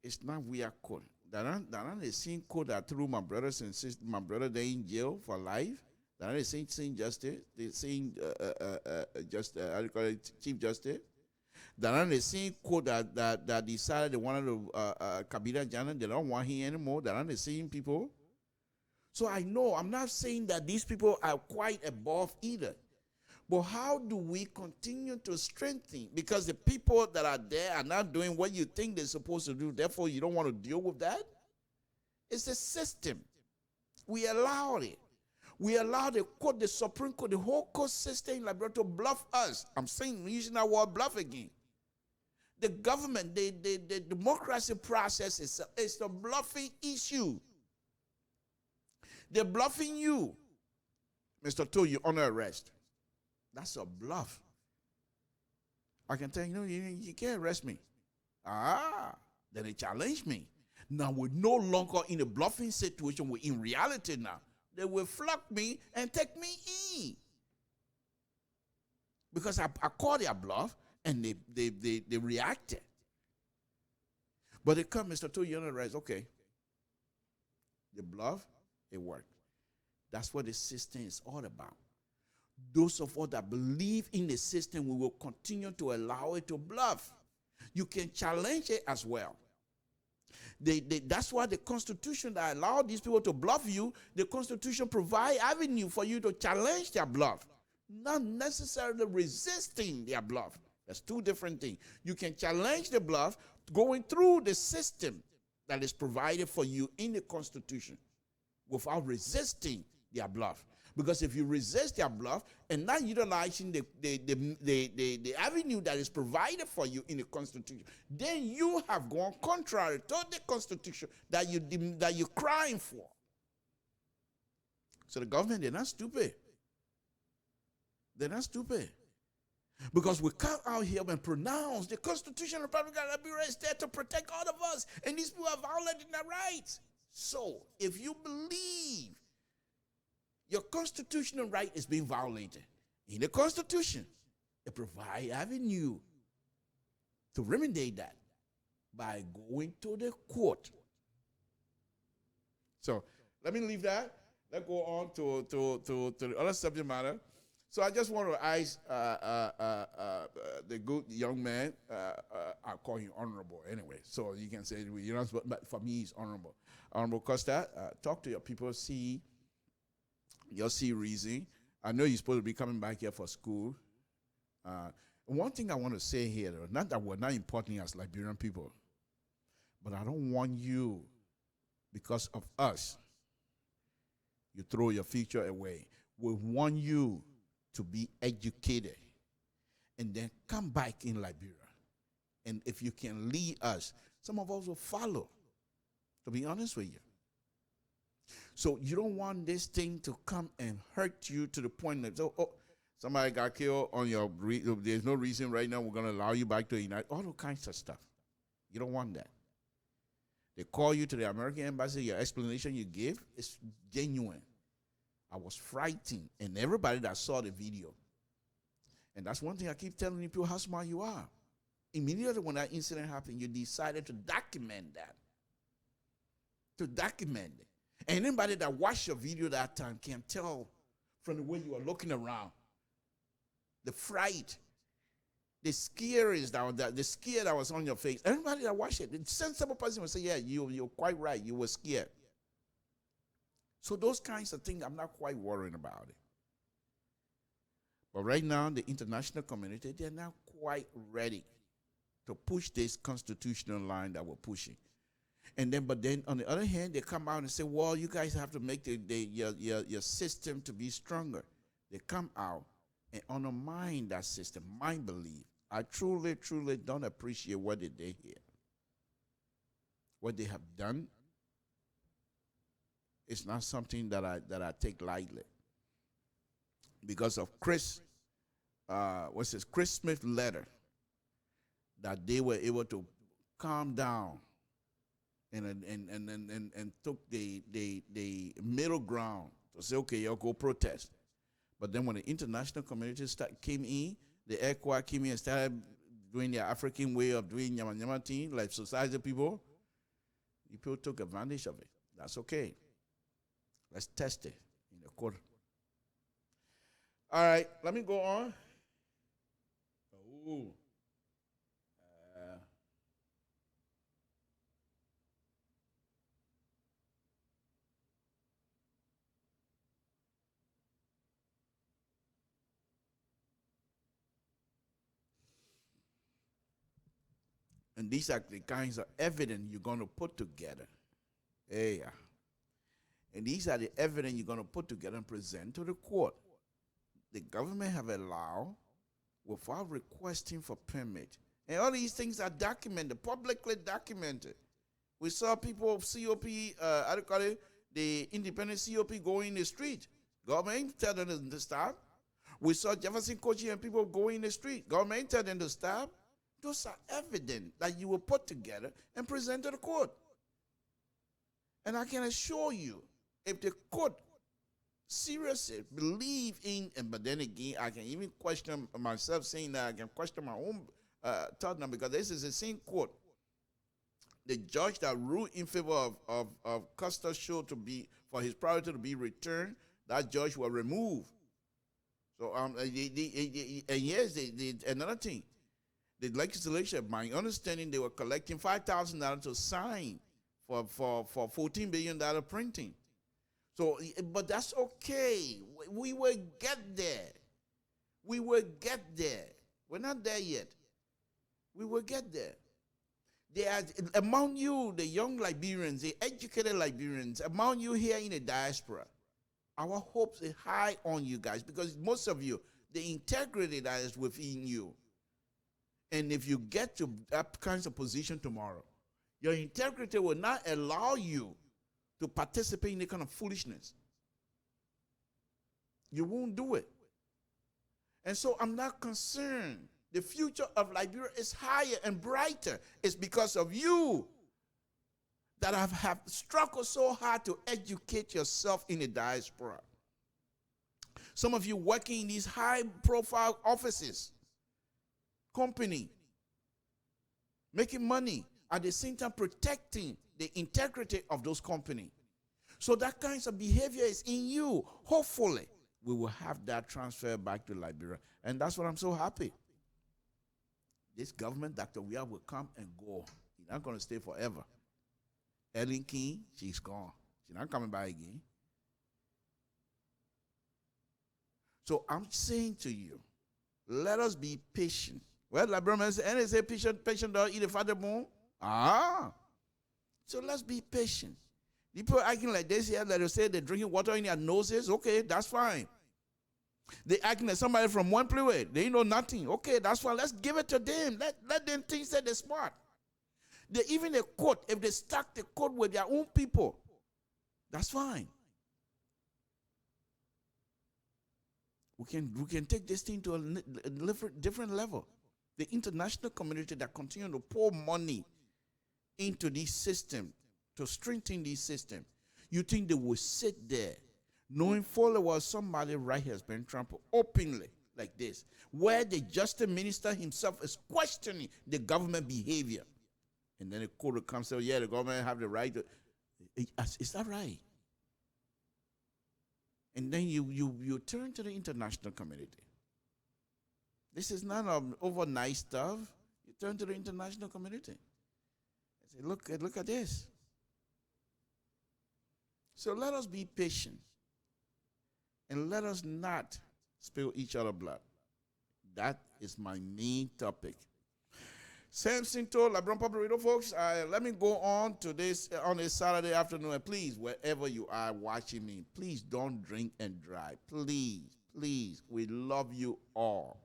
is not we are court. That are the same court that threw my brothers and sisters, my brother, they in jail for life. That are the same justice. The same how do you call it, Chief Justice. That are the same court that decided they wanted to Kabila Jana. They don't want him anymore. That are the same people. So I know, I'm not saying that these people are quite above either. But how do we continue to strengthen? Because the people that are there are not doing what you think they're supposed to do. Therefore, you don't want to deal with that. It's a system. We allow it. We allow the court, the Supreme Court, the whole court system in Liberia to bluff us. I'm saying, using that word bluff again. The government, the democracy process is a bluffing issue. They're bluffing you. Mr. Toh, you're under arrest. That's a bluff. I can tell you, no, you can't arrest me. Then they challenge me. Now we're no longer in a bluffing situation. We're in reality now. They will flog me and take me in. Because I called their bluff and they reacted. But they come, Mr. Toh, you're under arrest. Okay. The bluff, it worked. That's what the system is all about. Those of us that believe in the system, we will continue to allow it to bluff. You can challenge it as well. That's why the Constitution that allowed these people to bluff you, the Constitution provides avenue for you to challenge their bluff, not necessarily resisting their bluff. That's two different things. You can challenge the bluff going through the system that is provided for you in the Constitution without resisting their bluff. Because if you resist their bluff and not utilizing the avenue that is provided for you in the Constitution, then you have gone contrary to the Constitution that you're crying for. So the government, they're not stupid. They're not stupid. Because we come out here and pronounce the Constitutional Republic of Liberia is there to protect all of us, and these people are violating their rights. So, if you believe your constitutional right is being violated in the Constitution, it provides avenue to remedy that by going to the court. So, let me leave that. Let's go on to the other subject matter. So I just want to ask the good young man, I call him honorable anyway, so you can say, you know, but for me, he's honorable. Honorable Costa, talk to your people, see reason. I know you're supposed to be coming back here for school. One thing I want to say here, though, not that we're not important as Liberian people, but I don't want you, because of us, you throw your future away. We want you to be educated and then come back in Liberia. And if you can lead us, some of us will follow, to be honest with you. So you don't want this thing to come and hurt you to the point that, oh, somebody got killed on your, there's no reason right now we're going to allow you back to the United, all kinds of stuff. You don't want that. They call you to the American embassy, your explanation you give is genuine. I was frightened, and everybody that saw the video. And that's one thing I keep telling people, how smart you are. Immediately when that incident happened, you decided to document that. To document it. And anybody that watched your video that time can tell from the way you were looking around, the fright, the scare that was on your face. Everybody that watched it, the sensible person will say, yeah, you're quite right, you were scared. So those kinds of things, I'm not quite worrying about it. But right now, the international community, they're not quite ready to push this constitutional line that we're pushing. But then on the other hand, they come out and say, well, you guys have to make your system to be stronger. They come out and undermine that system, my belief. I truly, truly don't appreciate what they did here. What they have done. It's not something that I take lightly. Because of Chris Smith's letter, that they were able to calm down and took the middle ground to say, okay, y'all go protest. But then when the international community came in, the ECOWAS came in and started doing their African way of doing Nyama thing, like society people took advantage of it. That's okay. Let's test it in the court. All right, let me go on. And these are the kinds of evidence you're going to put together. Yeah. And these are the evidence you're going to put together and present to the court. The government have allowed without requesting for permit. And all these things are documented, publicly documented. We saw people of COP, the independent COP going in the street. Government tell them to stop. We saw Jefferson Kochi and people going in the street. Government tell them to stop. Those are evidence that you will put together and present to the court. And I can assure you, if the court seriously believe in, but then again, I can even question myself saying that I can question my own thought now, because this is the same court. The judge that ruled in favor of Custer's show to be, for his property to be returned, that judge was removed. So, and yes, another thing, the legislature, my understanding, they were collecting $5,000 to sign for $14 billion printing. So, but that's okay. We will get there. We will get there. We're not there yet. We will get there. They are, among you, the young Liberians, the educated Liberians, among you here in the diaspora, our hopes are high on you guys, because most of you, the integrity that is within you, and if you get to that kind of position tomorrow, your integrity will not allow you to participate in the kind of foolishness. You won't do it. And so I'm not concerned. The future of Liberia is higher and brighter. It's because of you that have struggled so hard to educate yourself in the diaspora. Some of you working in these high-profile offices, company, making money, at the same time protecting the integrity of those companies. So that kind of behavior is in you. Hopefully, we will have that transfer back to Liberia. And that's what I'm so happy. This government, Dr. Weah, will come and go. He's not going to stay forever. Ellen King, she's gone. She's not coming back again. So I'm saying to you, let us be patient. Well, Liberians, and they say patient don't eat a father bone. So let's be patient. People acting like this here, that they say they're drinking water in their noses. Okay, that's fine. They acting like somebody from one place. They know nothing. Okay, that's fine. Let's give it to them. Let them think that they're smart. They even a court, if they stack the court with their own people, that's fine. We can take this thing to a different level. The international community that continue to pour money into this system, to strengthen this system, you think they will sit there knowing fully well somebody right has been trampled openly like this, where the justice minister himself is questioning the government behavior. And then the court comes and says, yeah, the government have the right to. Is that right? And then you turn to the international community. This is not overnight stuff. You turn to the international community and say, look at this. So let us be patient. And let us not spill each other's blood. That is my main topic. Samson told LeBron Paparito, folks, let me go on to this on a Saturday afternoon. And please, wherever you are watching me, please don't drink and drive. Please, please. We love you all.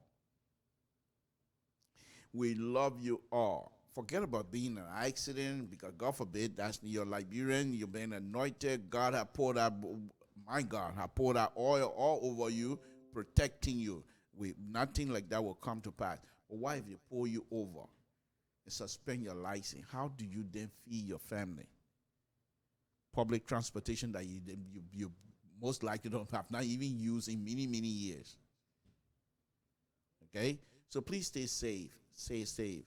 We love you all. Forget about being in an accident, because God forbid, that's you're Liberian, you're being anointed. God has poured out, my God, has poured out oil all over you, protecting you. Nothing like that will come to pass. But why if you pull you over and suspend your license, how do you then feed your family? Public transportation that you most likely don't have, not even used in many, many years. Okay? So please stay safe. Stay safe.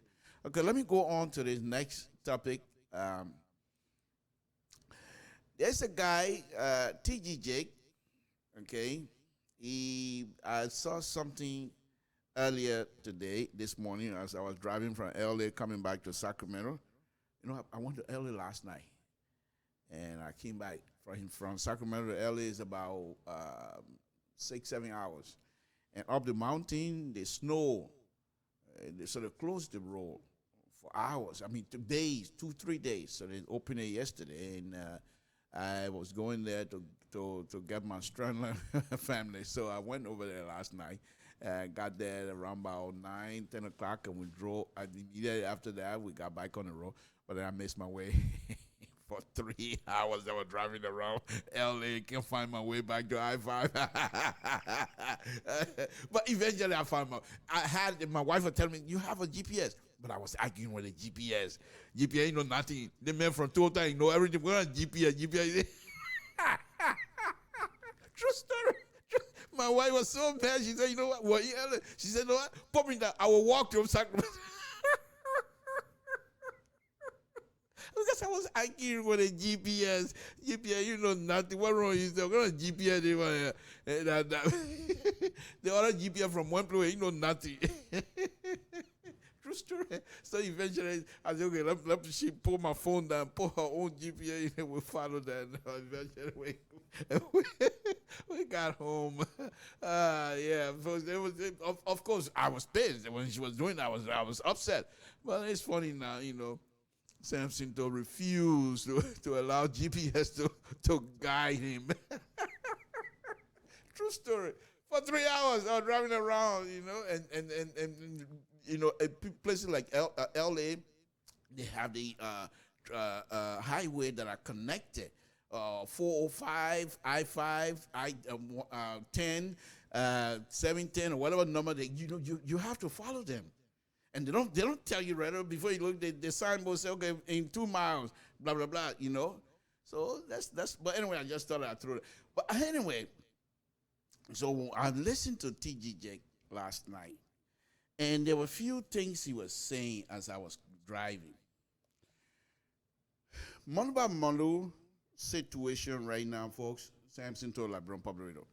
Okay, let me go on to this next topic. There's a guy, T.G. Jake, okay? I saw something earlier this morning, as I was driving from L.A. coming back to Sacramento. You know, I went to L.A. last night, and I came back from Sacramento to L.A. is about 6-7 hours. And up the mountain, the snow, they sort of closed the road for hours. I mean, 2-3 days. So they opened it yesterday, and I was going there to get my Strandler family. So I went over there last night. Got there around about 9-10 o'clock, and we drove. Immediately after that, we got back on the road. But then I missed my way for 3 hours. I was driving around L.A. Can't find my way back to I-5. But eventually I found my wife was telling me, you have a GPS. But I was arguing with the GPS. GPS, know nothing. The man from Toyota, know everything. We're on GPS. True story. My wife was so bad. She said, you know what? She said, you know what? Put me down. I will walk to Sacramento. Because I was arguing with a GPS. GPS, you know nothing. What wrong is there? What kind of GPS they want? The other GPS from one place, you know nothing. True story. So eventually, I said, okay, let she pull my phone down, pull her own GPS, and we follow that. Eventually, we got home. Yeah, of course, I was pissed when she was doing that. I was upset. But it's funny now, you know. Samson to refuse to allow GPS to guide him. True story. For 3 hours, I was driving around, you know, and you know, places like L.A., they have the highway that are connected. 405, I-5, I-10, 710 or whatever number you have to follow them. And they don't tell you right away before you look, the signboard say, okay, in 2 miles, blah, blah, blah, So that's but anyway, I just thought I'd throw it. But anyway, so I listened to T.G. Jake last night, and there were a few things he was saying as I was driving. Monuba Molu situation right now, folks. Samson told LIBERIA Public Radio.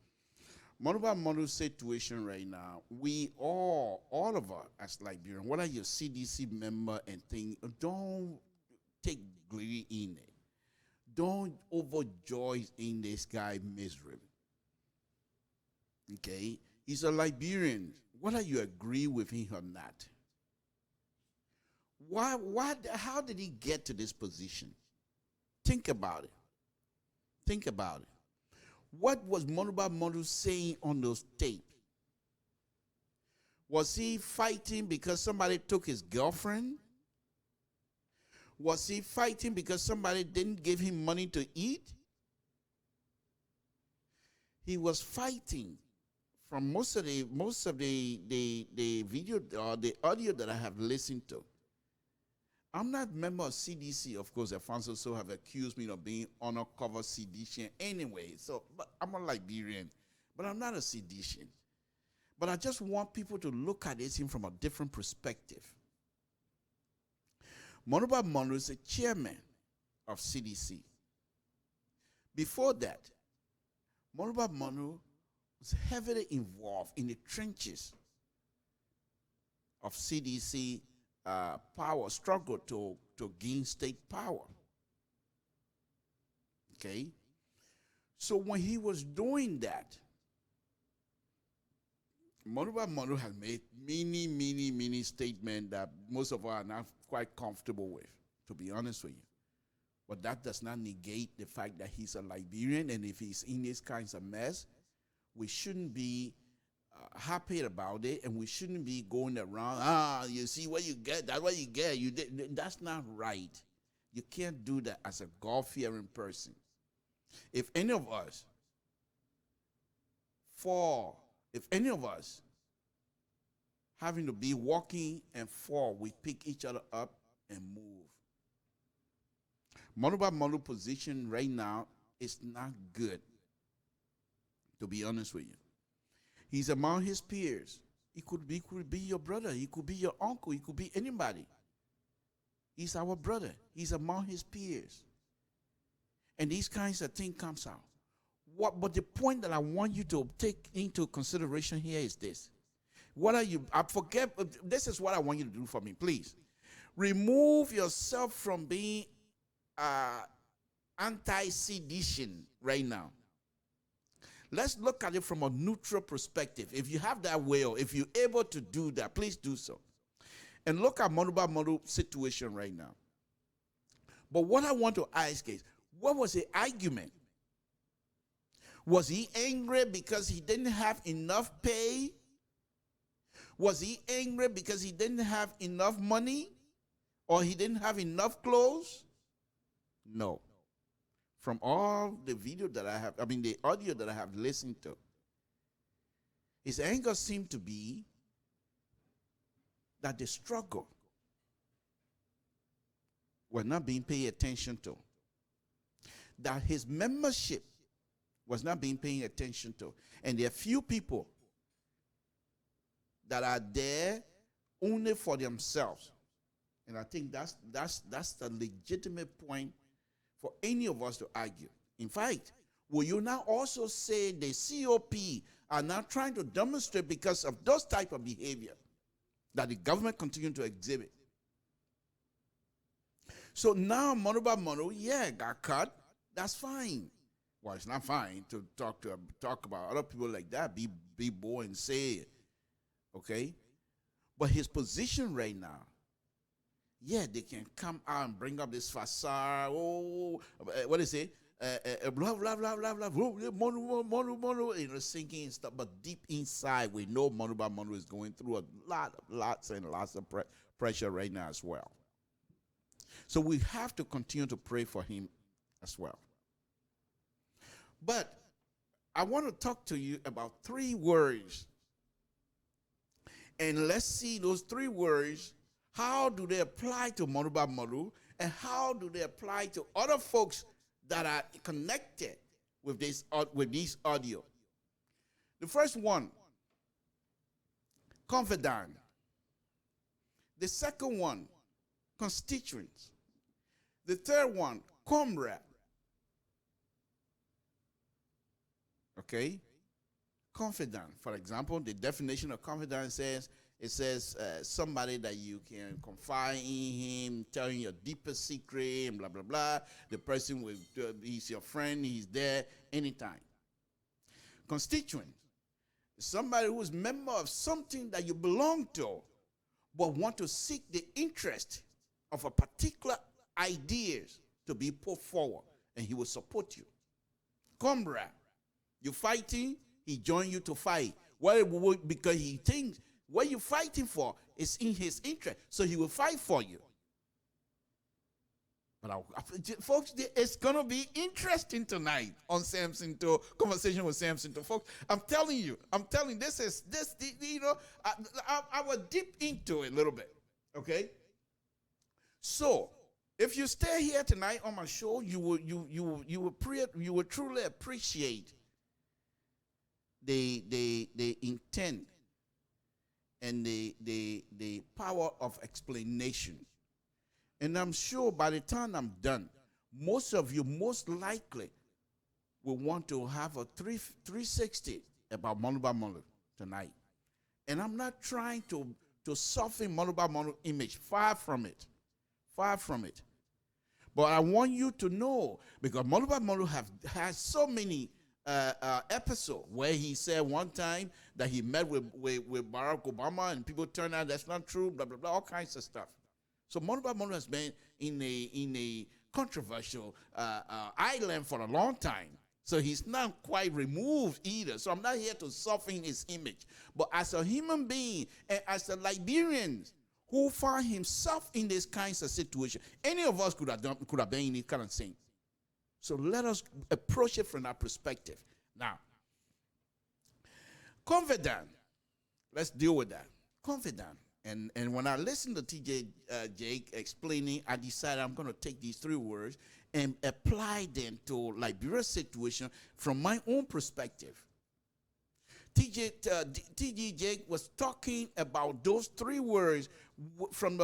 Monuba Molu situation right now, we all of us as Liberians, whether you're CDC member and thing, don't take glee in it. Don't overjoy in this guy misery. Okay? He's a Liberian, whether you agree with him or not. How did he get to this position? Think about it. Think about it. What was Monuba Molu saying on those tapes? Was he fighting because somebody took his girlfriend? Was he fighting because somebody didn't give him money to eat? He was fighting. From most of the video or the audio that I have listened to. I'm not a member of CDC, of course. Alfonso so have accused me of being undercover seditious anyway. So, but I'm a Liberian, but I'm not a seditious. But I just want people to look at this from a different perspective. Monuba Molu is the chairman of CDC. Before that, Monuba Molu was heavily involved in the trenches of CDC power struggle to gain state power. Okay? So when he was doing that, Monuba Molu has made many statements that most of us are not quite comfortable with, to be honest with you. But that does not negate the fact that he's a Liberian, and if he's in this kinds of mess, we shouldn't be happy about it, and we shouldn't be going around, you see what you get, that's what you get. That's not right. You can't do that as a God-fearing person. If any of us fall, if any of us having to be walking and fall, we pick each other up and move. Monuba Molu position right now is not good, to be honest with you. He's among his peers. He could be your brother. He could be your uncle. He could be anybody. He's our brother. He's among his peers. And these kinds of things comes out. But the point that I want you to take into consideration here is this. This is what I want you to do for me, please. Remove yourself from being anti-sedition right now. Let's look at it from a neutral perspective. If you have that will, if you're able to do that, please do so. And look at Monuba Molu situation right now. But what I want to ask is, what was the argument? Was he angry because he didn't have enough pay? Was he angry because he didn't have enough money? Or he didn't have enough clothes? No. From all the video that I have, the audio that I have listened to, his anger seemed to be that the struggle was not being paid attention to. That his membership was not being paid attention to. And there are few people that are there only for themselves. And I think that's the legitimate point for any of us to argue. In fact, will you now also say the COP are now trying to demonstrate because of those type of behavior that the government continue to exhibit? So now Monuba Molu, got cut. That's fine. Well, it's not fine to talk about other people like that. Be bold and say it. Okay? But his position right now, they can come out and bring up this facade. What is it? Blah, blah, blah, blah, blah. Monu, sinking and stuff. But deep inside, we know Monuba Molu is going through lots of pressure right now as well. So we have to continue to pray for him as well. But I want to talk to you about 3 words. And let's see those 3 words. How do they apply to Moruba Moru? And how do they apply to other folks that are connected with this audio? The first one, confidant. The second one, constituents. The third one, comrade. Okay? Confidant. For example, the definition of confidant says, somebody that you can confide in him, telling your deepest secret, and blah, blah, blah. The person will, he's your friend, he's there anytime. Constituent. Somebody who is member of something that you belong to, but want to seek the interest of a particular ideas to be put forward, and he will support you. Comrade. You're fighting, he join you to fight. Why? Because he thinks what you're fighting for is in his interest, so he will fight for you. But folks, it's gonna be interesting tonight on Samson to conversation with Samson to folks. I'm telling you, this. You know, I will dip into it a little bit. Okay. So if you stay here tonight on my show, you will truly appreciate the intent and the power of explanation. And I'm sure by the time I'm done, most of you most likely will want to have a 360 about Moruba Moru tonight. And I'm not trying to soften Moruba Moru image. Far from it. Far from it. But I want you to know, because Moruba Moru has so many episode where he said one time that he met with Barack Obama and people turned out that's not true, blah, blah, blah, all kinds of stuff. So Moruba Moru has been in a controversial island for a long time. So he's not quite removed either. So I'm not here to soften his image. But as a human being and as a Liberian who found himself in this kinds of situation, any of us could have been in this kind of thing. So let us approach it from that perspective. Now, confidant. Let's deal with that. Confidant. And when I listened to TJ Jake explaining, I decided I'm going to take these 3 words and apply them to Liberia's situation from my own perspective. TJ Jake was talking about those 3 words from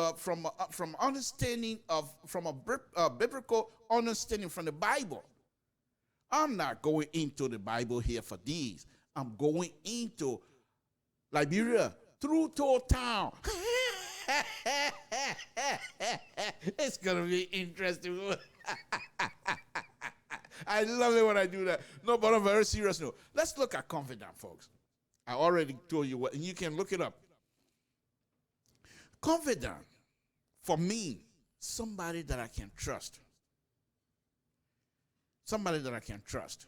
understanding from a biblical understanding from the Bible. I'm not going into the Bible here for these. I'm going into Liberia through Toll Town. It's gonna be interesting. I love it when I do that. No, but on a very serious note, let's look at confidant, folks. I already told you what, and you can look it up. Confidant, for me, somebody that I can trust. Somebody that I can trust.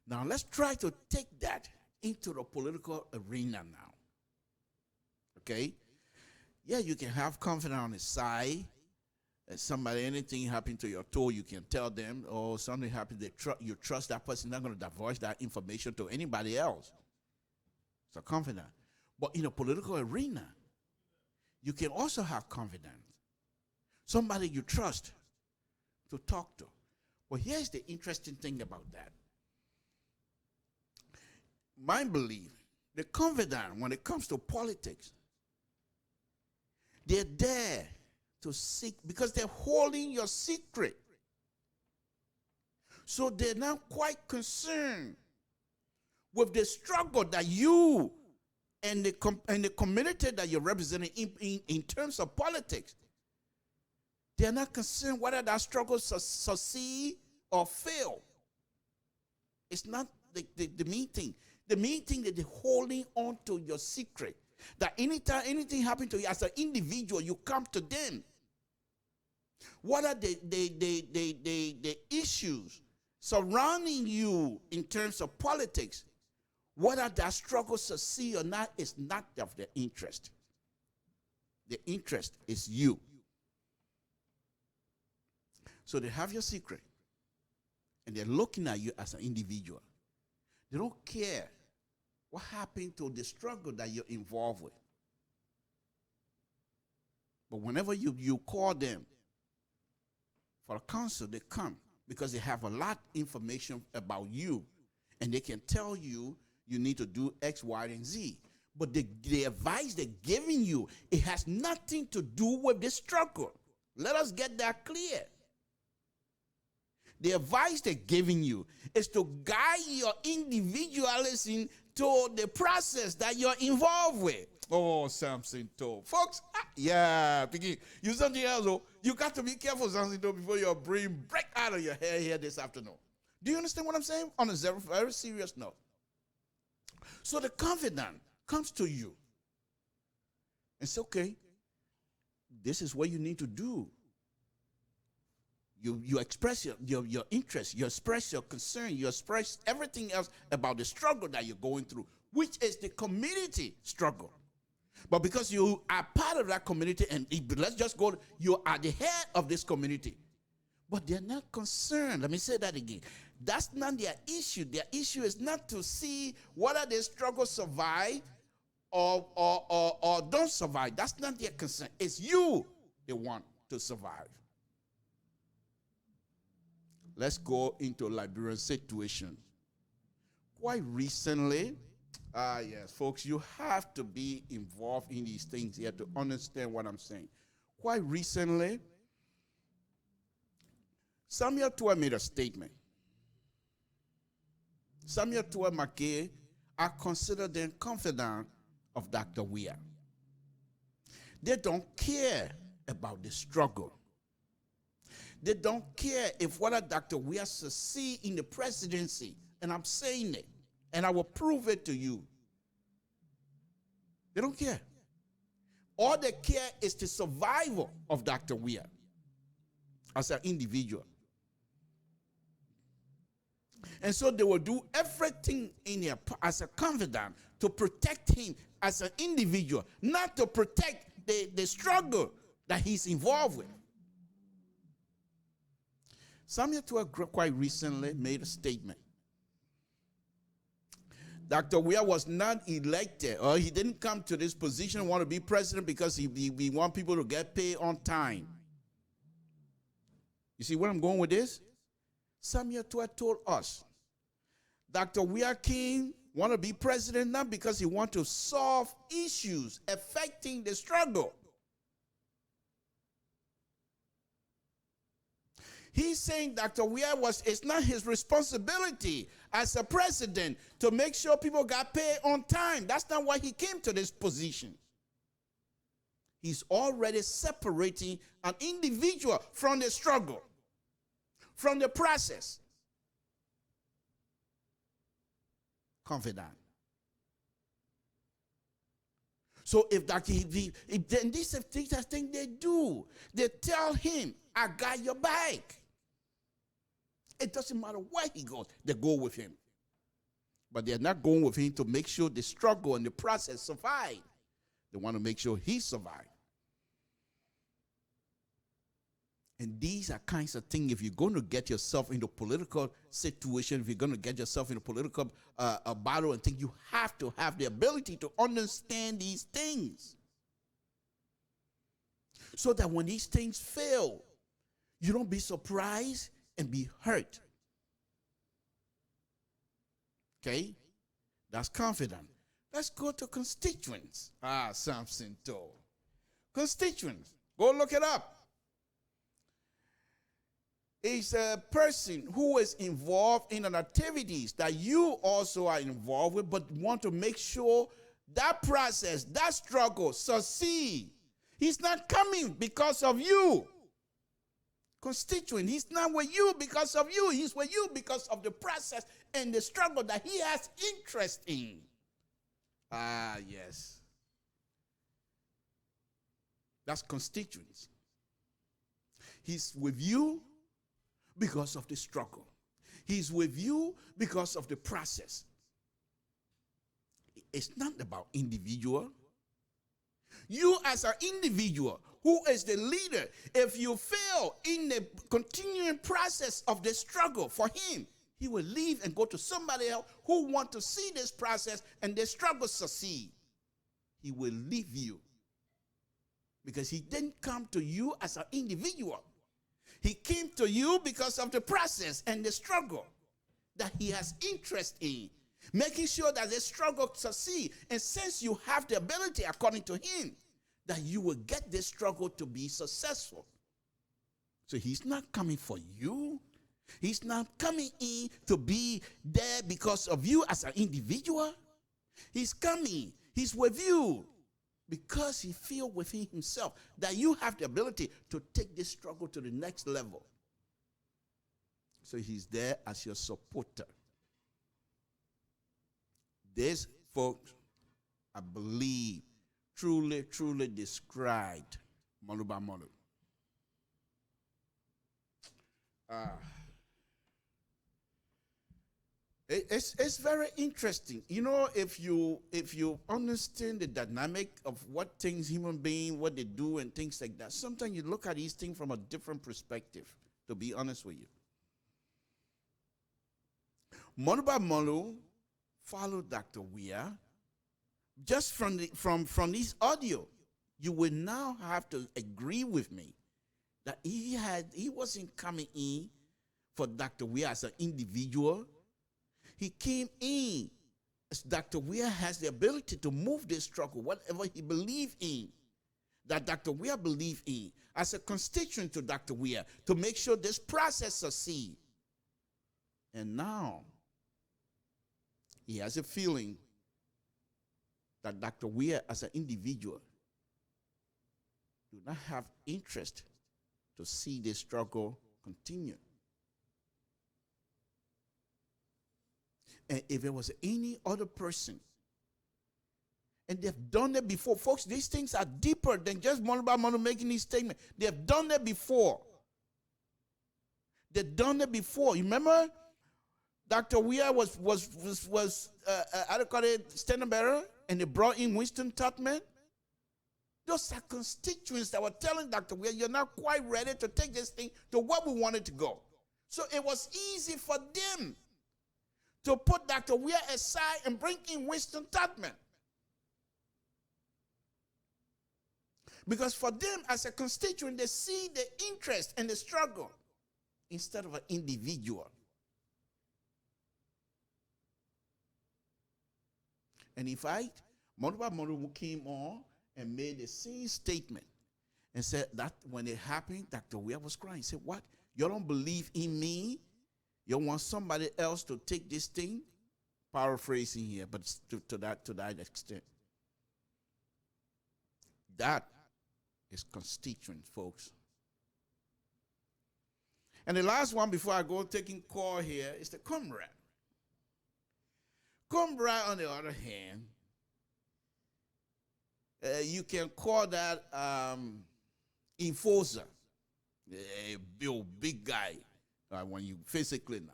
Now, let's try to take that into the political arena now. Okay? Yeah, you can have confidant on his side. Somebody, anything happen to your toe, you can tell them, or something happened, you trust that person, not going to divulge that information to anybody else. So confidant. But in a political arena, you can also have confidence. Somebody you trust to talk to. But here's the interesting thing about that. My belief, the confidant, when it comes to politics, they're there to seek, because they're holding your secret. So they're not quite concerned with the struggle that you and the community that you're representing in terms of politics. They're not concerned whether that struggle succeed or fail. It's not the main thing. The main thing is they're holding on to your secret. That anytime anything happens to you as an individual, you come to them. What are the issues surrounding you in terms of politics? Whether that struggle succeed or not is not of their interest. The interest is you. So they have your secret, and they're looking at you as an individual. They don't care what happened to the struggle that you're involved with. But whenever you call them for a counsel, they come because they have a lot of information about you, and they can tell you you need to do X, Y, and Z. But the advice they're giving you, it has nothing to do with the struggle. Let us get that clear. The advice they're giving you is to guide your individualism to the process that you're involved with. Oh, Samson told. Folks, yeah, begin. You something else, oh, you got to be careful, Samson told, before your brain break out of your hair here this afternoon. Do you understand what I'm saying? On a very serious note. So the confidant comes to you and says, okay, this is what you need to do. You express your interest, you express your concern, you express everything else about the struggle that you're going through, which is the community struggle. But because you are part of that community, and let's just go, you are the head of this community. But they're not concerned. Let me say that again. That's not their issue. Their issue is not to see whether the struggle survive or don't survive. That's not their concern. It's you they want to survive. Let's go into Liberian situation. Quite recently, yes, folks, you have to be involved in these things here to understand what I'm saying. Quite recently, Samuel Tua made a statement. Samuel Tua McKay are considered the confidant of Dr. Weah. They don't care about the struggle. They don't care if whether Dr. Weah succeed in the presidency, and I'm saying it, and I will prove it to you. They don't care. All they care is the survival of Dr. Weah as an individual. And so they will do everything in their, as a confidant to protect him as an individual, not to protect the struggle that he's involved with. Samuel Tua quite recently made a statement. Dr. Weah was not elected, or he didn't come to this position, want to be president because he want people to get paid on time. You see where I'm going with this? Samuel Tua told us, Dr. Weah King want to be president not because he want to solve issues affecting the struggle. He's saying Dr. Weah it's not his responsibility as a president to make sure people got paid on time. That's not why he came to this position. He's already separating an individual from the struggle, from the process. Confidant. So if then these are things I think they do. They tell him, I got your back. It doesn't matter where he goes, they go with him. But they're not going with him to make sure the struggle and the process survive. They want to make sure he survives. And these are kinds of things, if you're going to get yourself into a political situation, if you're going to get yourself in a political battle and think, you have to have the ability to understand these things. So that when these things fail, you don't be surprised and be hurt. Okay? That's confident. Let's go to constituents. Samson told. Constituents. Go look it up. It's a person who is involved in an activities that you also are involved with, but want to make sure that process, that struggle succeed. He's not coming because of you. Constituent, he's not with you because of you. He's with you because of the process and the struggle that he has interest in. Yes. That's constituents. He's with you because of the struggle. He's with you because of the process. It's not about individual. You as an individual who is the leader, if you fail in the continuing process of the struggle for him, He will leave and go to somebody else who want to see this process and their struggle succeed. He will leave you because he didn't come to you as an individual. He came to you because of the process and the struggle that he has interest in, making sure that the struggle succeed. And since you have the ability, according to him, that you will get this struggle to be successful. So he's not coming for you. He's not coming in to be there because of you as an individual. He's coming. He's with you because he feels within himself that you have the ability to take this struggle to the next level. So he's there as your supporter. This, folks, I believe, truly described Moluba Molu. It's very interesting. You know, if you understand the dynamic of what things human beings, what they do and things like that, sometimes you look at these things from a different perspective, to be honest with you. Moluba Molu followed Dr. Weir. Just from this audio, you will now have to agree with me that he wasn't coming in for Dr. Weir as an individual. He came in as Dr. Weir has the ability to move this struggle, whatever he believed in, that Dr. Weir believed in, as a constituent to Dr. Weir, to make sure this process succeeds. And now, he has a feeling that Dr. Weir as an individual do not have interest to see this struggle continue. And if it was any other person, and they've done it before, folks, these things are deeper than just Moluba Molu making these statements. They've done it before. They've done it before. You remember Dr. Weir was how do you call it, standard bearer, and they brought in Winston Tubman. Those are constituents that were telling Dr. Weir, you're not quite ready to take this thing to what we wanted to go. So it was easy for them to put Dr. Weir aside and bring in Winston Tubman. Because for them, as a constituent, they see the interest and the struggle instead of an individual. And in fact, Moluba Molu came on and made the same statement and said that when it happened, Dr. Weir was crying. He said, what? You don't believe in me? You want somebody else to take this thing? Paraphrasing here, but to that extent. That is constituent, folks. And the last one before I go taking call here is the comrade. Comrade, on the other hand, you can call that enforcer, a big guy when you physically now.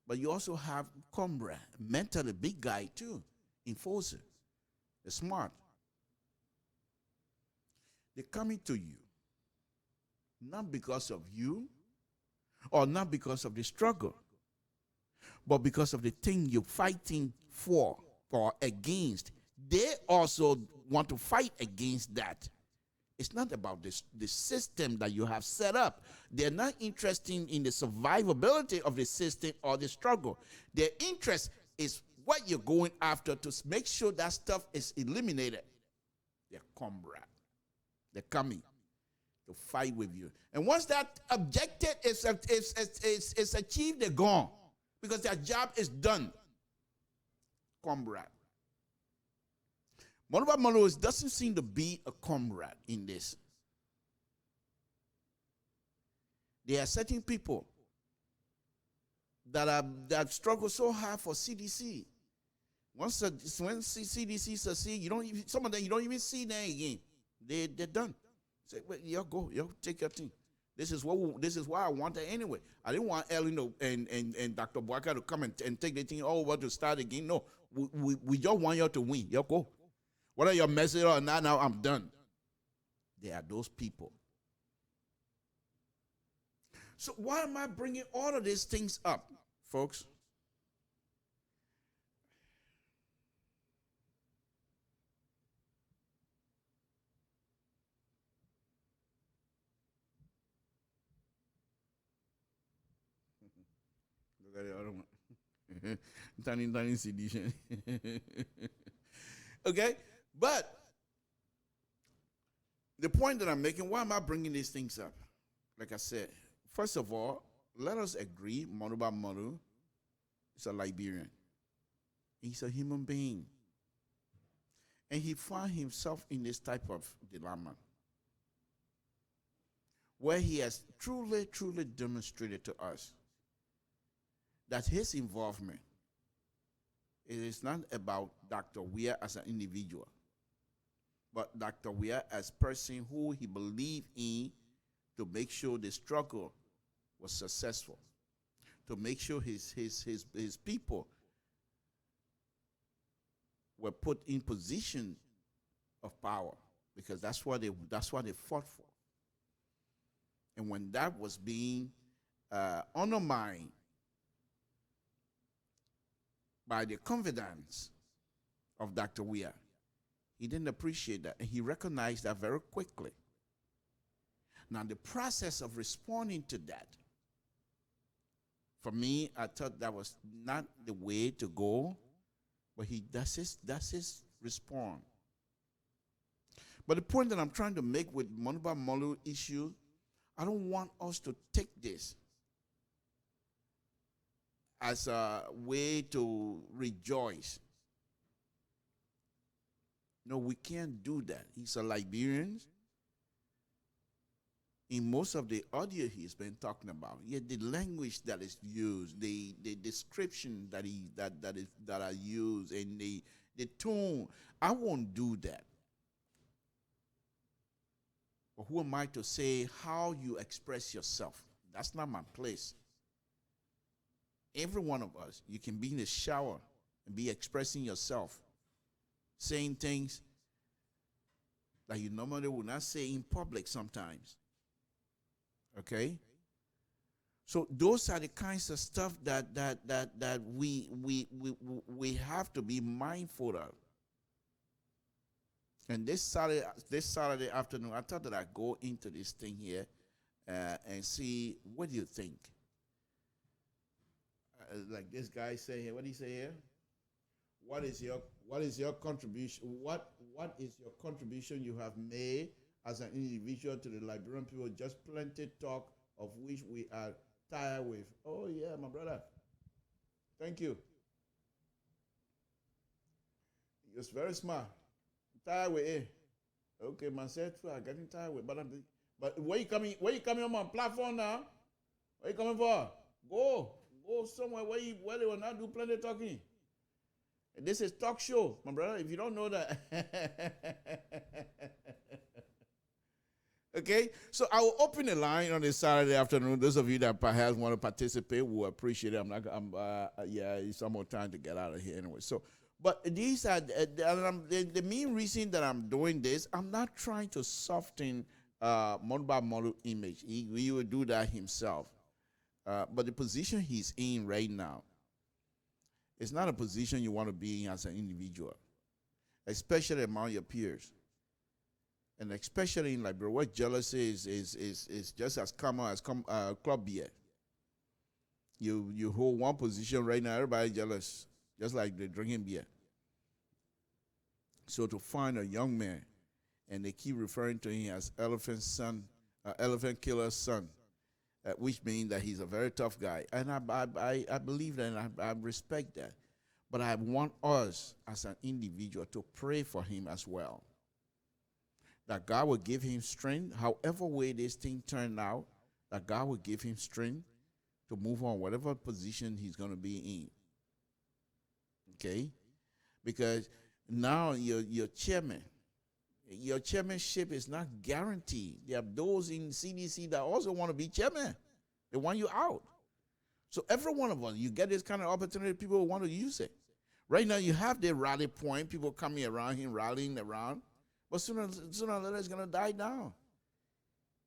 But you also have comrade, mentally big guy too, enforcer. They're smart. They're coming to you, not because of you or not because of the struggle, but because of the thing you're fighting for or against. They also want to fight against that. It's not about the system that you have set up. They're not interested in the survivability of the system or the struggle. Their interest is what you're going after to make sure that stuff is eliminated. They're comrade. They're coming to fight with you. And once that objective is achieved, they're gone. Because their job is done. Comrade. Moluba Molu doesn't seem to be a comrade in this. There are certain people that struggle so hard for CDC. When CDC succeed, some of them you don't even see them again. They're done. Say, well, you go, you take your thing. This is why I wanted anyway. I didn't want Ellen and Dr. Boaka to come and take the thing over to start again. No, we just want you to win. You go. Whether you're messing or not, now I'm done. There are those people. So why am I bringing all of these things up? folks, look at the other one. Tiny CD. Okay, but the point that I'm making, why am I bringing these things up? Like I said, first of all, let us agree, Moruba Moru is a Liberian. He's a human being. And he found himself in this type of dilemma where he has truly demonstrated to us that his involvement is not about Dr. Weir as an individual, but Dr. Weir as person who he believed in to make sure the struggle was successful, to make sure his people were put in position of power, because that's what they fought for. And when that was being undermined by the confidence of Dr. Weir, he didn't appreciate that, and he recognized that very quickly. Now, the process of responding to that, for me, I thought that was not the way to go, but that's his response. But the point that I'm trying to make with Monuba Molu issue, I don't want us to take this as a way to rejoice. No, we can't do that. He's a Liberian. In most of the audio he's been talking about, yet the language that is used, the description that are used, and the tone, I won't do that. But who am I to say how you express yourself? That's not my place. Every one of us, you can be in the shower and be expressing yourself, saying things that you normally would not say in public sometimes. Okay? So those are the kinds of stuff that we have to be mindful of. And this Saturday afternoon, I thought that I'd go into this thing here and see, what do you think? Like this guy say here, what do you say here? What is your contribution? What is your contribution you have made as an individual to the Liberian people? Just plenty talk of which we are tired with. Oh yeah, my brother. Thank you. You're very smart. Tired with it. Okay, myself too. I'm getting tired with. But where you coming on my platform now? Where you coming for? Go somewhere where they will not do plenty talking. This is talk show, my brother. If you don't know that. Okay, so I will open the line on this Saturday afternoon. Those of you that perhaps want to participate will appreciate it. It's some more time to get out of here anyway. So, but these are the main reason that I'm doing this. I'm not trying to soften Monuba Molu image. He will do that himself. But the position he's in right now is not a position you want to be in as an individual, especially among your peers. And especially in Liberia, where jealousy is just as common as club beer. You hold one position right now, everybody jealous, just like they're drinking beer. So to find a young man, and they keep referring to him as elephant killer's son, which means that he's a very tough guy. And I believe that, and I respect that. But I want us as an individual to pray for him as well, that God will give him strength, however way this thing turned out, that God will give him strength to move on, whatever position he's going to be in. Okay? Because now your chairman, your chairmanship is not guaranteed. There are those in CDC that also want to be chairman. They want you out. So every one of us, you get this kind of opportunity, people want to use it. Right now, you have the rally point, people coming around him, rallying around. But sooner or later, it's going to die down.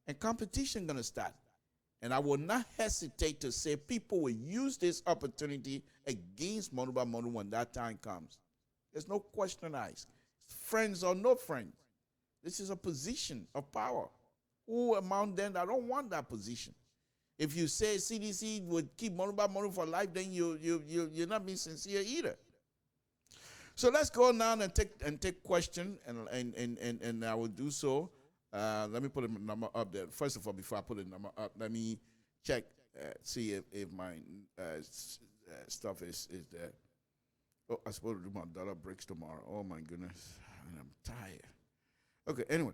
And competition going to start. And I will not hesitate to say people will use this opportunity against Monuba Monu when that time comes. There's no question asked. Friends or no friends. This is a position of power. Who among them that don't want that position? If you say CDC would keep Monuba Monu for life, then you're not being sincere either. So let's go now and take question, and I will do so. Let me put a number up there. First of all, before I put a number up, let me check, see if my stuff is there. Oh, I'm supposed to do my dollar breaks tomorrow. Oh my goodness, and I'm tired. Okay, anyway,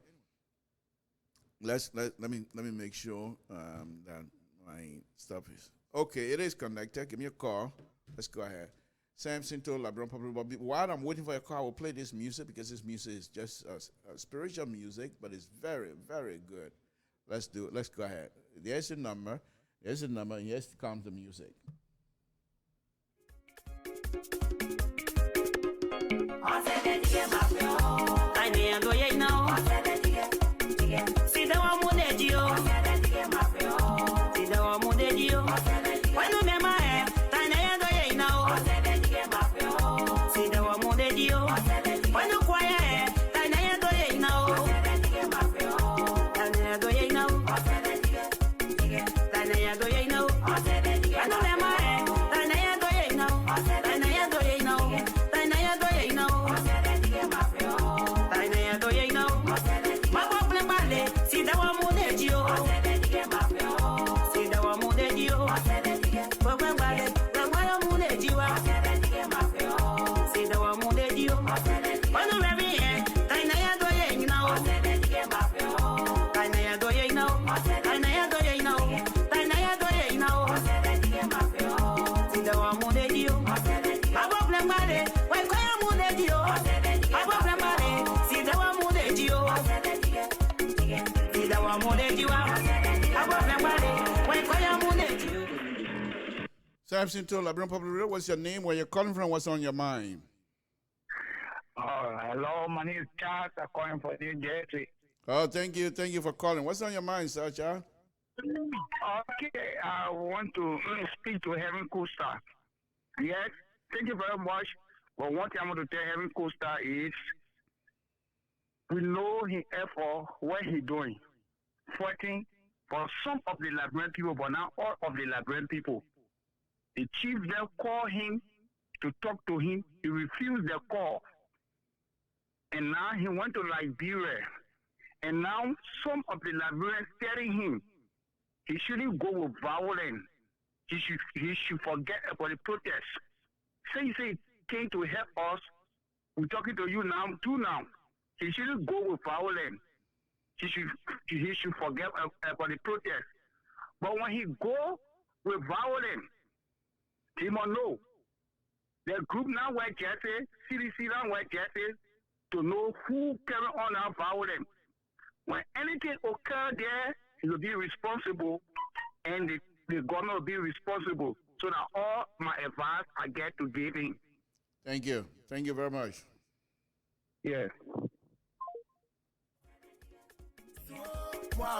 let me make sure that my stuff is okay. It is connected. Give me a call. Let's go ahead. Samson told LIBERIA Public. While I'm waiting for your call, I will play this music because this music is just spiritual music, but it's very, very good. Let's do it. Let's go ahead. There's the number. There's the number, and here's comes the music. Samson told LIBERIA Public. What's your name? Where you're calling from? What's on your mind? Hello, my name is Charles. I'm calling from New Jersey. Oh, thank you. Thank you for calling. What's on your mind, sir, Charles? Okay, I want to speak to Heaven Costa. Yes, thank you very much. But one thing I want to tell Heaven Costa is we know his effort, what he's doing, fighting for some of the Liberian people, but not all of the Liberian people. The chief then called him to talk to him. He refused the call. And now he went to Liberia. And now some of the Liberians telling him he shouldn't go with violence. He should forget about the protest. Say he came to help us. We're talking to you now, too now. He shouldn't go with violence. He should forget about the protest. But when he go with violence, he must know. The group now wear jerseys, CDC now wear jerseys to know who carry on our violence. When anything occur there, he will be responsible, and the government will be responsible. So that all my advice I get to give him. Thank you. Thank you very much. Yes. My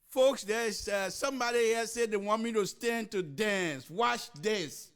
Folks, there's somebody here said they want me to stand to dance. Watch this.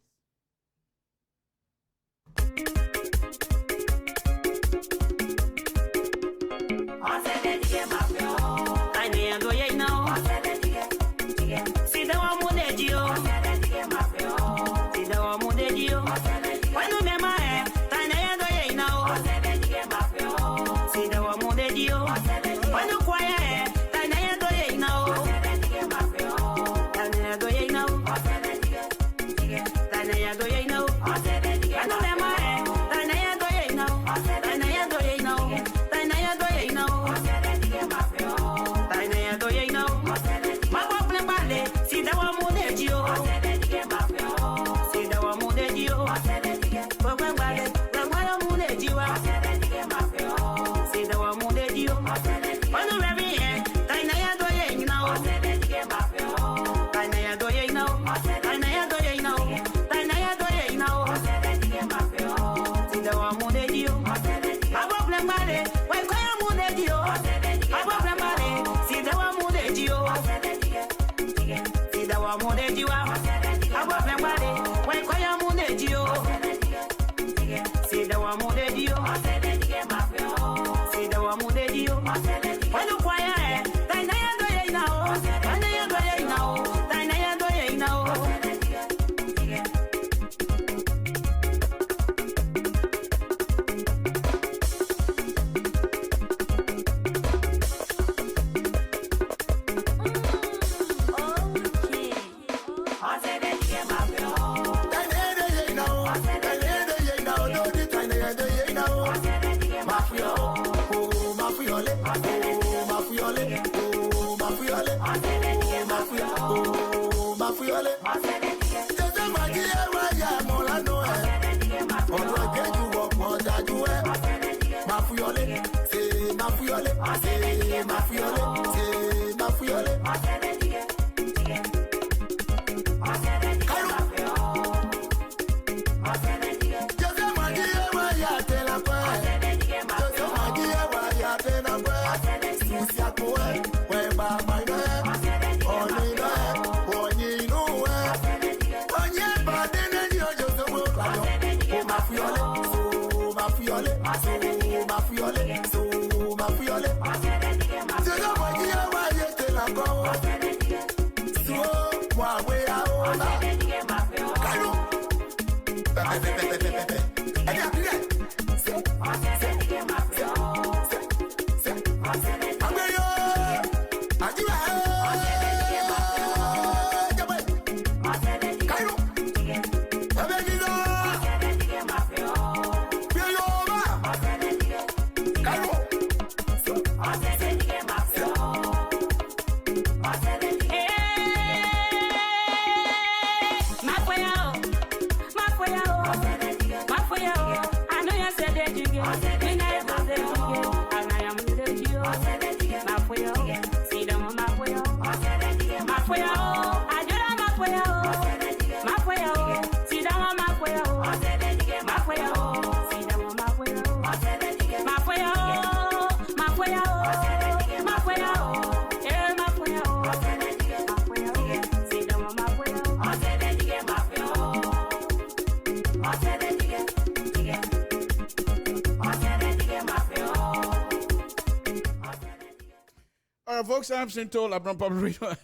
Folks, I'm Sinto, LeBron Public Radio.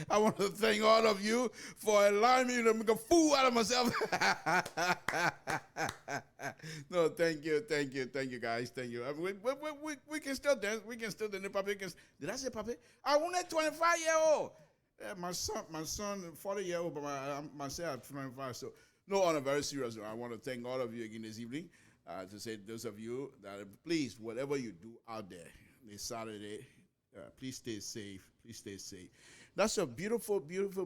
I want to thank all of you for allowing me to make a fool out of myself. No, thank you, guys. Thank you. We can still dance. We can still dance. Did I say puppy? I want a 25-year-old. Yeah, my son, 40-year-old, but myself, 25. So, no, on a very serious note, I want to thank all of you again this evening. To say those of you that please, whatever you do out there this Saturday, please stay safe. Please stay safe. That's a beautiful, beautiful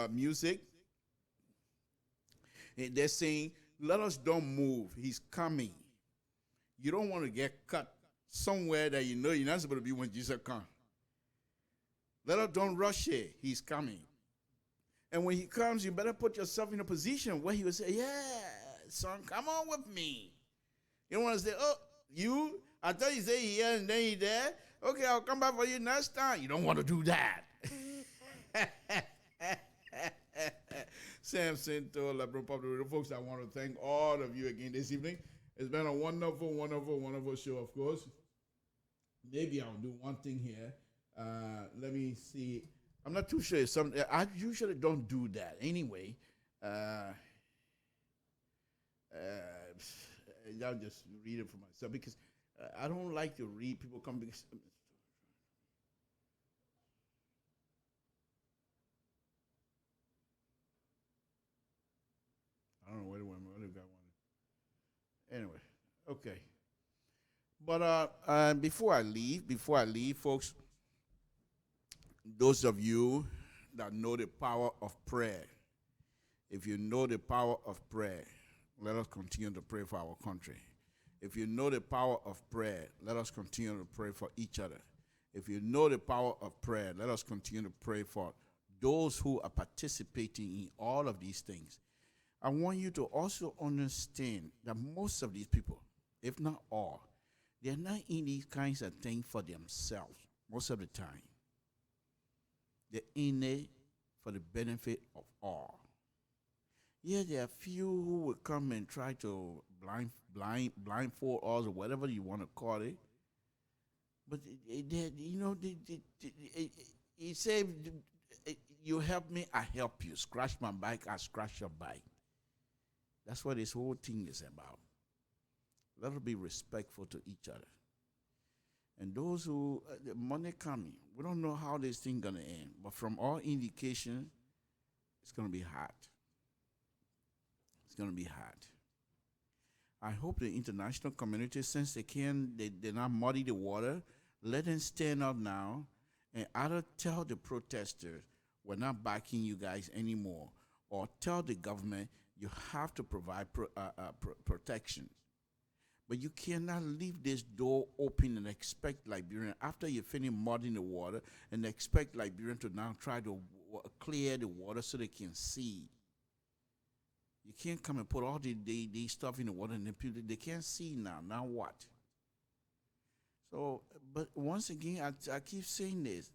music. And they're saying, let us don't move. He's coming. You don't want to get cut somewhere that you know you're not supposed to be when Jesus comes. Let us don't rush it. He's coming. And when he comes, you better put yourself in a position where he will say, yeah, son, come on with me. You don't want to say, oh, I thought you say here and then you there. Okay, I'll come back for you next time. You don't want to do that. Samson to Liberal Public Radio. Folks, I want to thank all of you again this evening. It's been a wonderful, wonderful, wonderful show, of course. Maybe I'll do one thing here. Let me see. I'm not too sure. I usually don't do that anyway. I'll just read it for myself because I don't like to read people come because. I don't know where the guy wanted. Anyway, okay. But before I leave, folks, those of you that know the power of prayer, if you know the power of prayer, let us continue to pray for our country. If you know the power of prayer, let us continue to pray for each other. If you know the power of prayer, let us continue to pray for those who are participating in all of these things. I want you to also understand that most of these people, if not all, they're not in these kinds of things for themselves most of the time. They're in it for the benefit of all. Yeah, there are few who will come and try to blindfold us or whatever you want to call it. But he said, "You help me, I help you. Scratch my back, I scratch your back." That's what this whole thing is about. Let us be respectful to each other. And those who, the money coming, we don't know how this thing gonna end. But from all indication, it's gonna be hard. It's gonna be hard. I hope the international community, since they're not muddy the water, let them stand up now and either tell the protesters, we're not backing you guys anymore, or tell the government you have to provide protection. But you cannot leave this door open and expect Liberian, after you finish mudding the water, and expect Liberian to now try to clear the water so they can see. You can't come and put all the stuff in the water and then people, they can't see now. Now what? So, but once again, I keep saying this.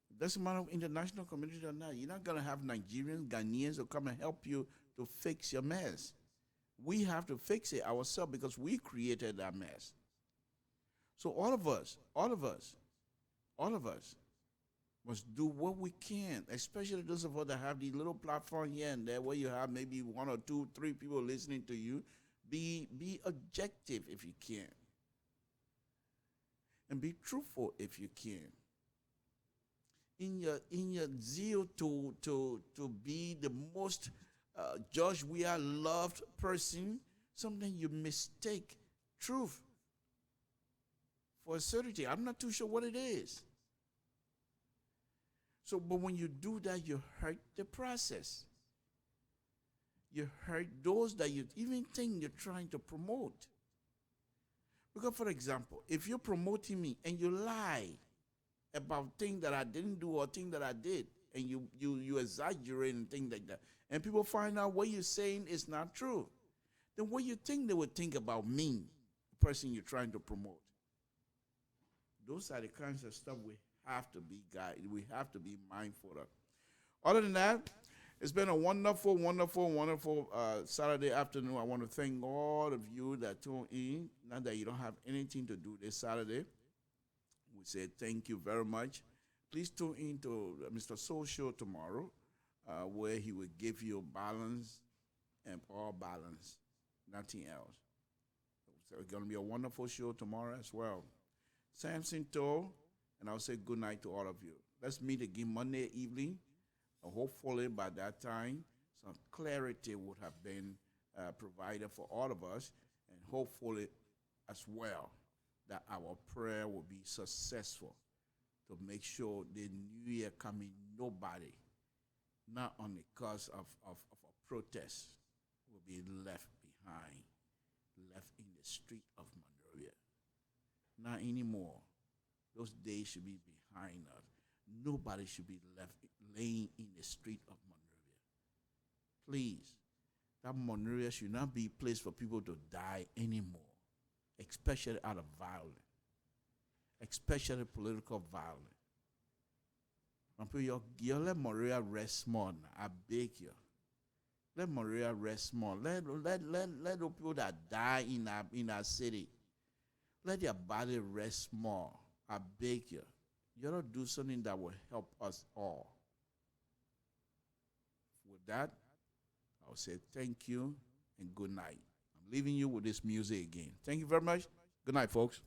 It doesn't matter international community or not. You're not going to have Nigerians, Ghanaians who come and help you to fix your mess. We have to fix it ourselves because we created that mess. So all of us must do what we can, especially those of us that have these little platforms here and there where you have maybe 1 or 2, 3 people listening to you. Be objective if you can. And be truthful if you can. In your zeal to be the most George Weah loved person, sometimes you mistake truth for certainty. I'm not too sure what it is. So, but when you do that, you hurt the process. You hurt those that you even think you're trying to promote. Because, for example, if you're promoting me and you lie about things that I didn't do or things that I did, and you exaggerate and things like that, and people find out what you're saying is not true, then what you think they would think about me, the person you're trying to promote? Those are the kinds of stuff we have to be guided. We have to be mindful of. Other than that, it's been a wonderful, wonderful, wonderful Saturday afternoon. I want to thank all of you that tuned in. Not that you don't have anything to do this Saturday. We say thank you very much. Please tune in to Mr. Soul Show tomorrow, where he will give you balance and all balance, nothing else. So it's going to be a wonderful show tomorrow as well. Samson Toe, and I'll say good night to all of you. Let's meet again Monday evening. Hopefully by that time, some clarity would have been provided for all of us, and hopefully as well that our prayer will be successful to make sure the new year coming, nobody, not on the cause of a protest, will be left behind, left in the street of Monrovia. Not anymore. Those days should be behind us. Nobody should be left laying in the street of Monrovia. Please, that Monrovia should not be a place for people to die anymore, especially out of violence. especially political violence. You let Maria rest more. I beg you. Let Maria rest more. Let the people that die in our city, let their body rest more. I beg you. You ought to do something that will help us all. With that, I'll say thank you and good night. I'm leaving you with this music again. Thank you very much. Good night, folks.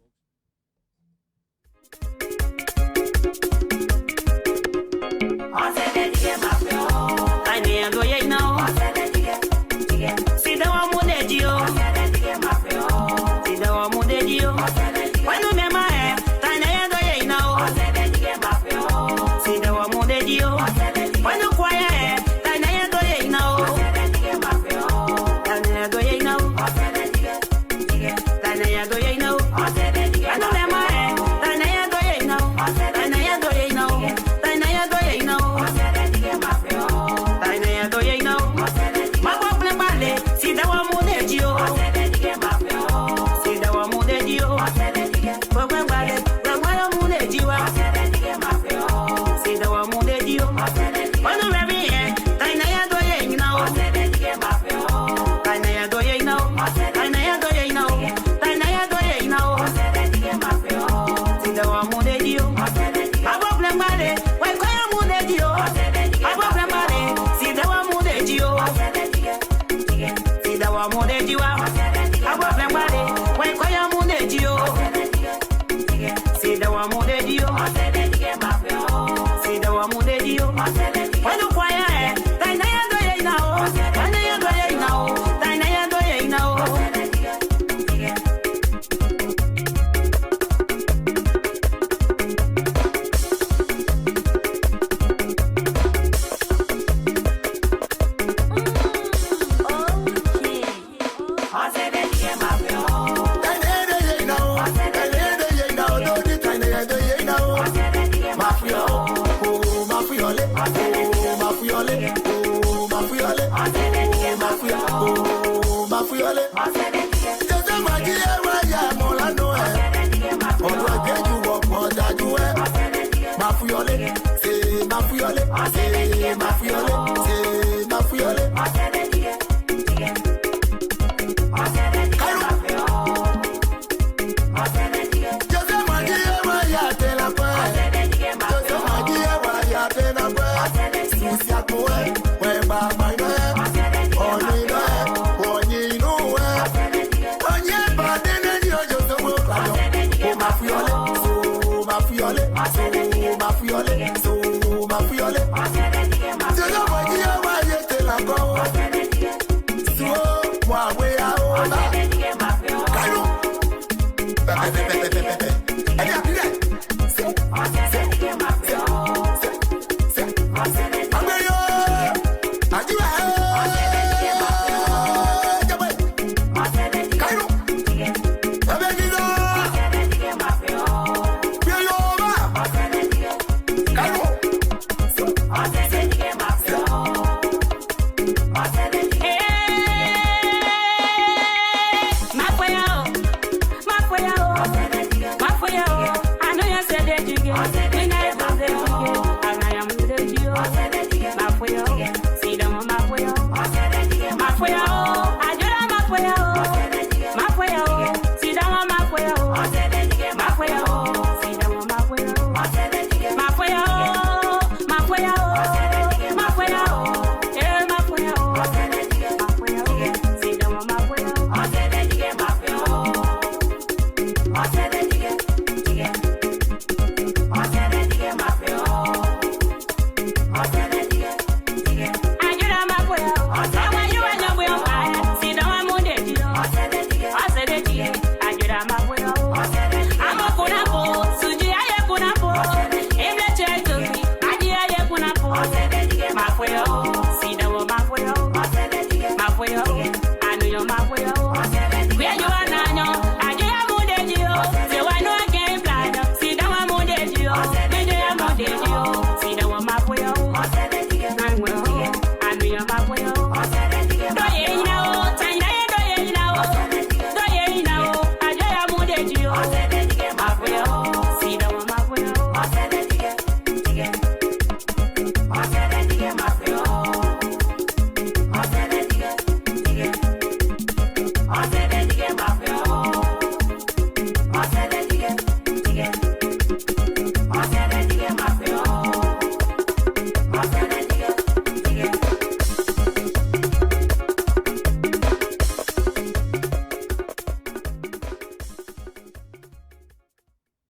Mafiole,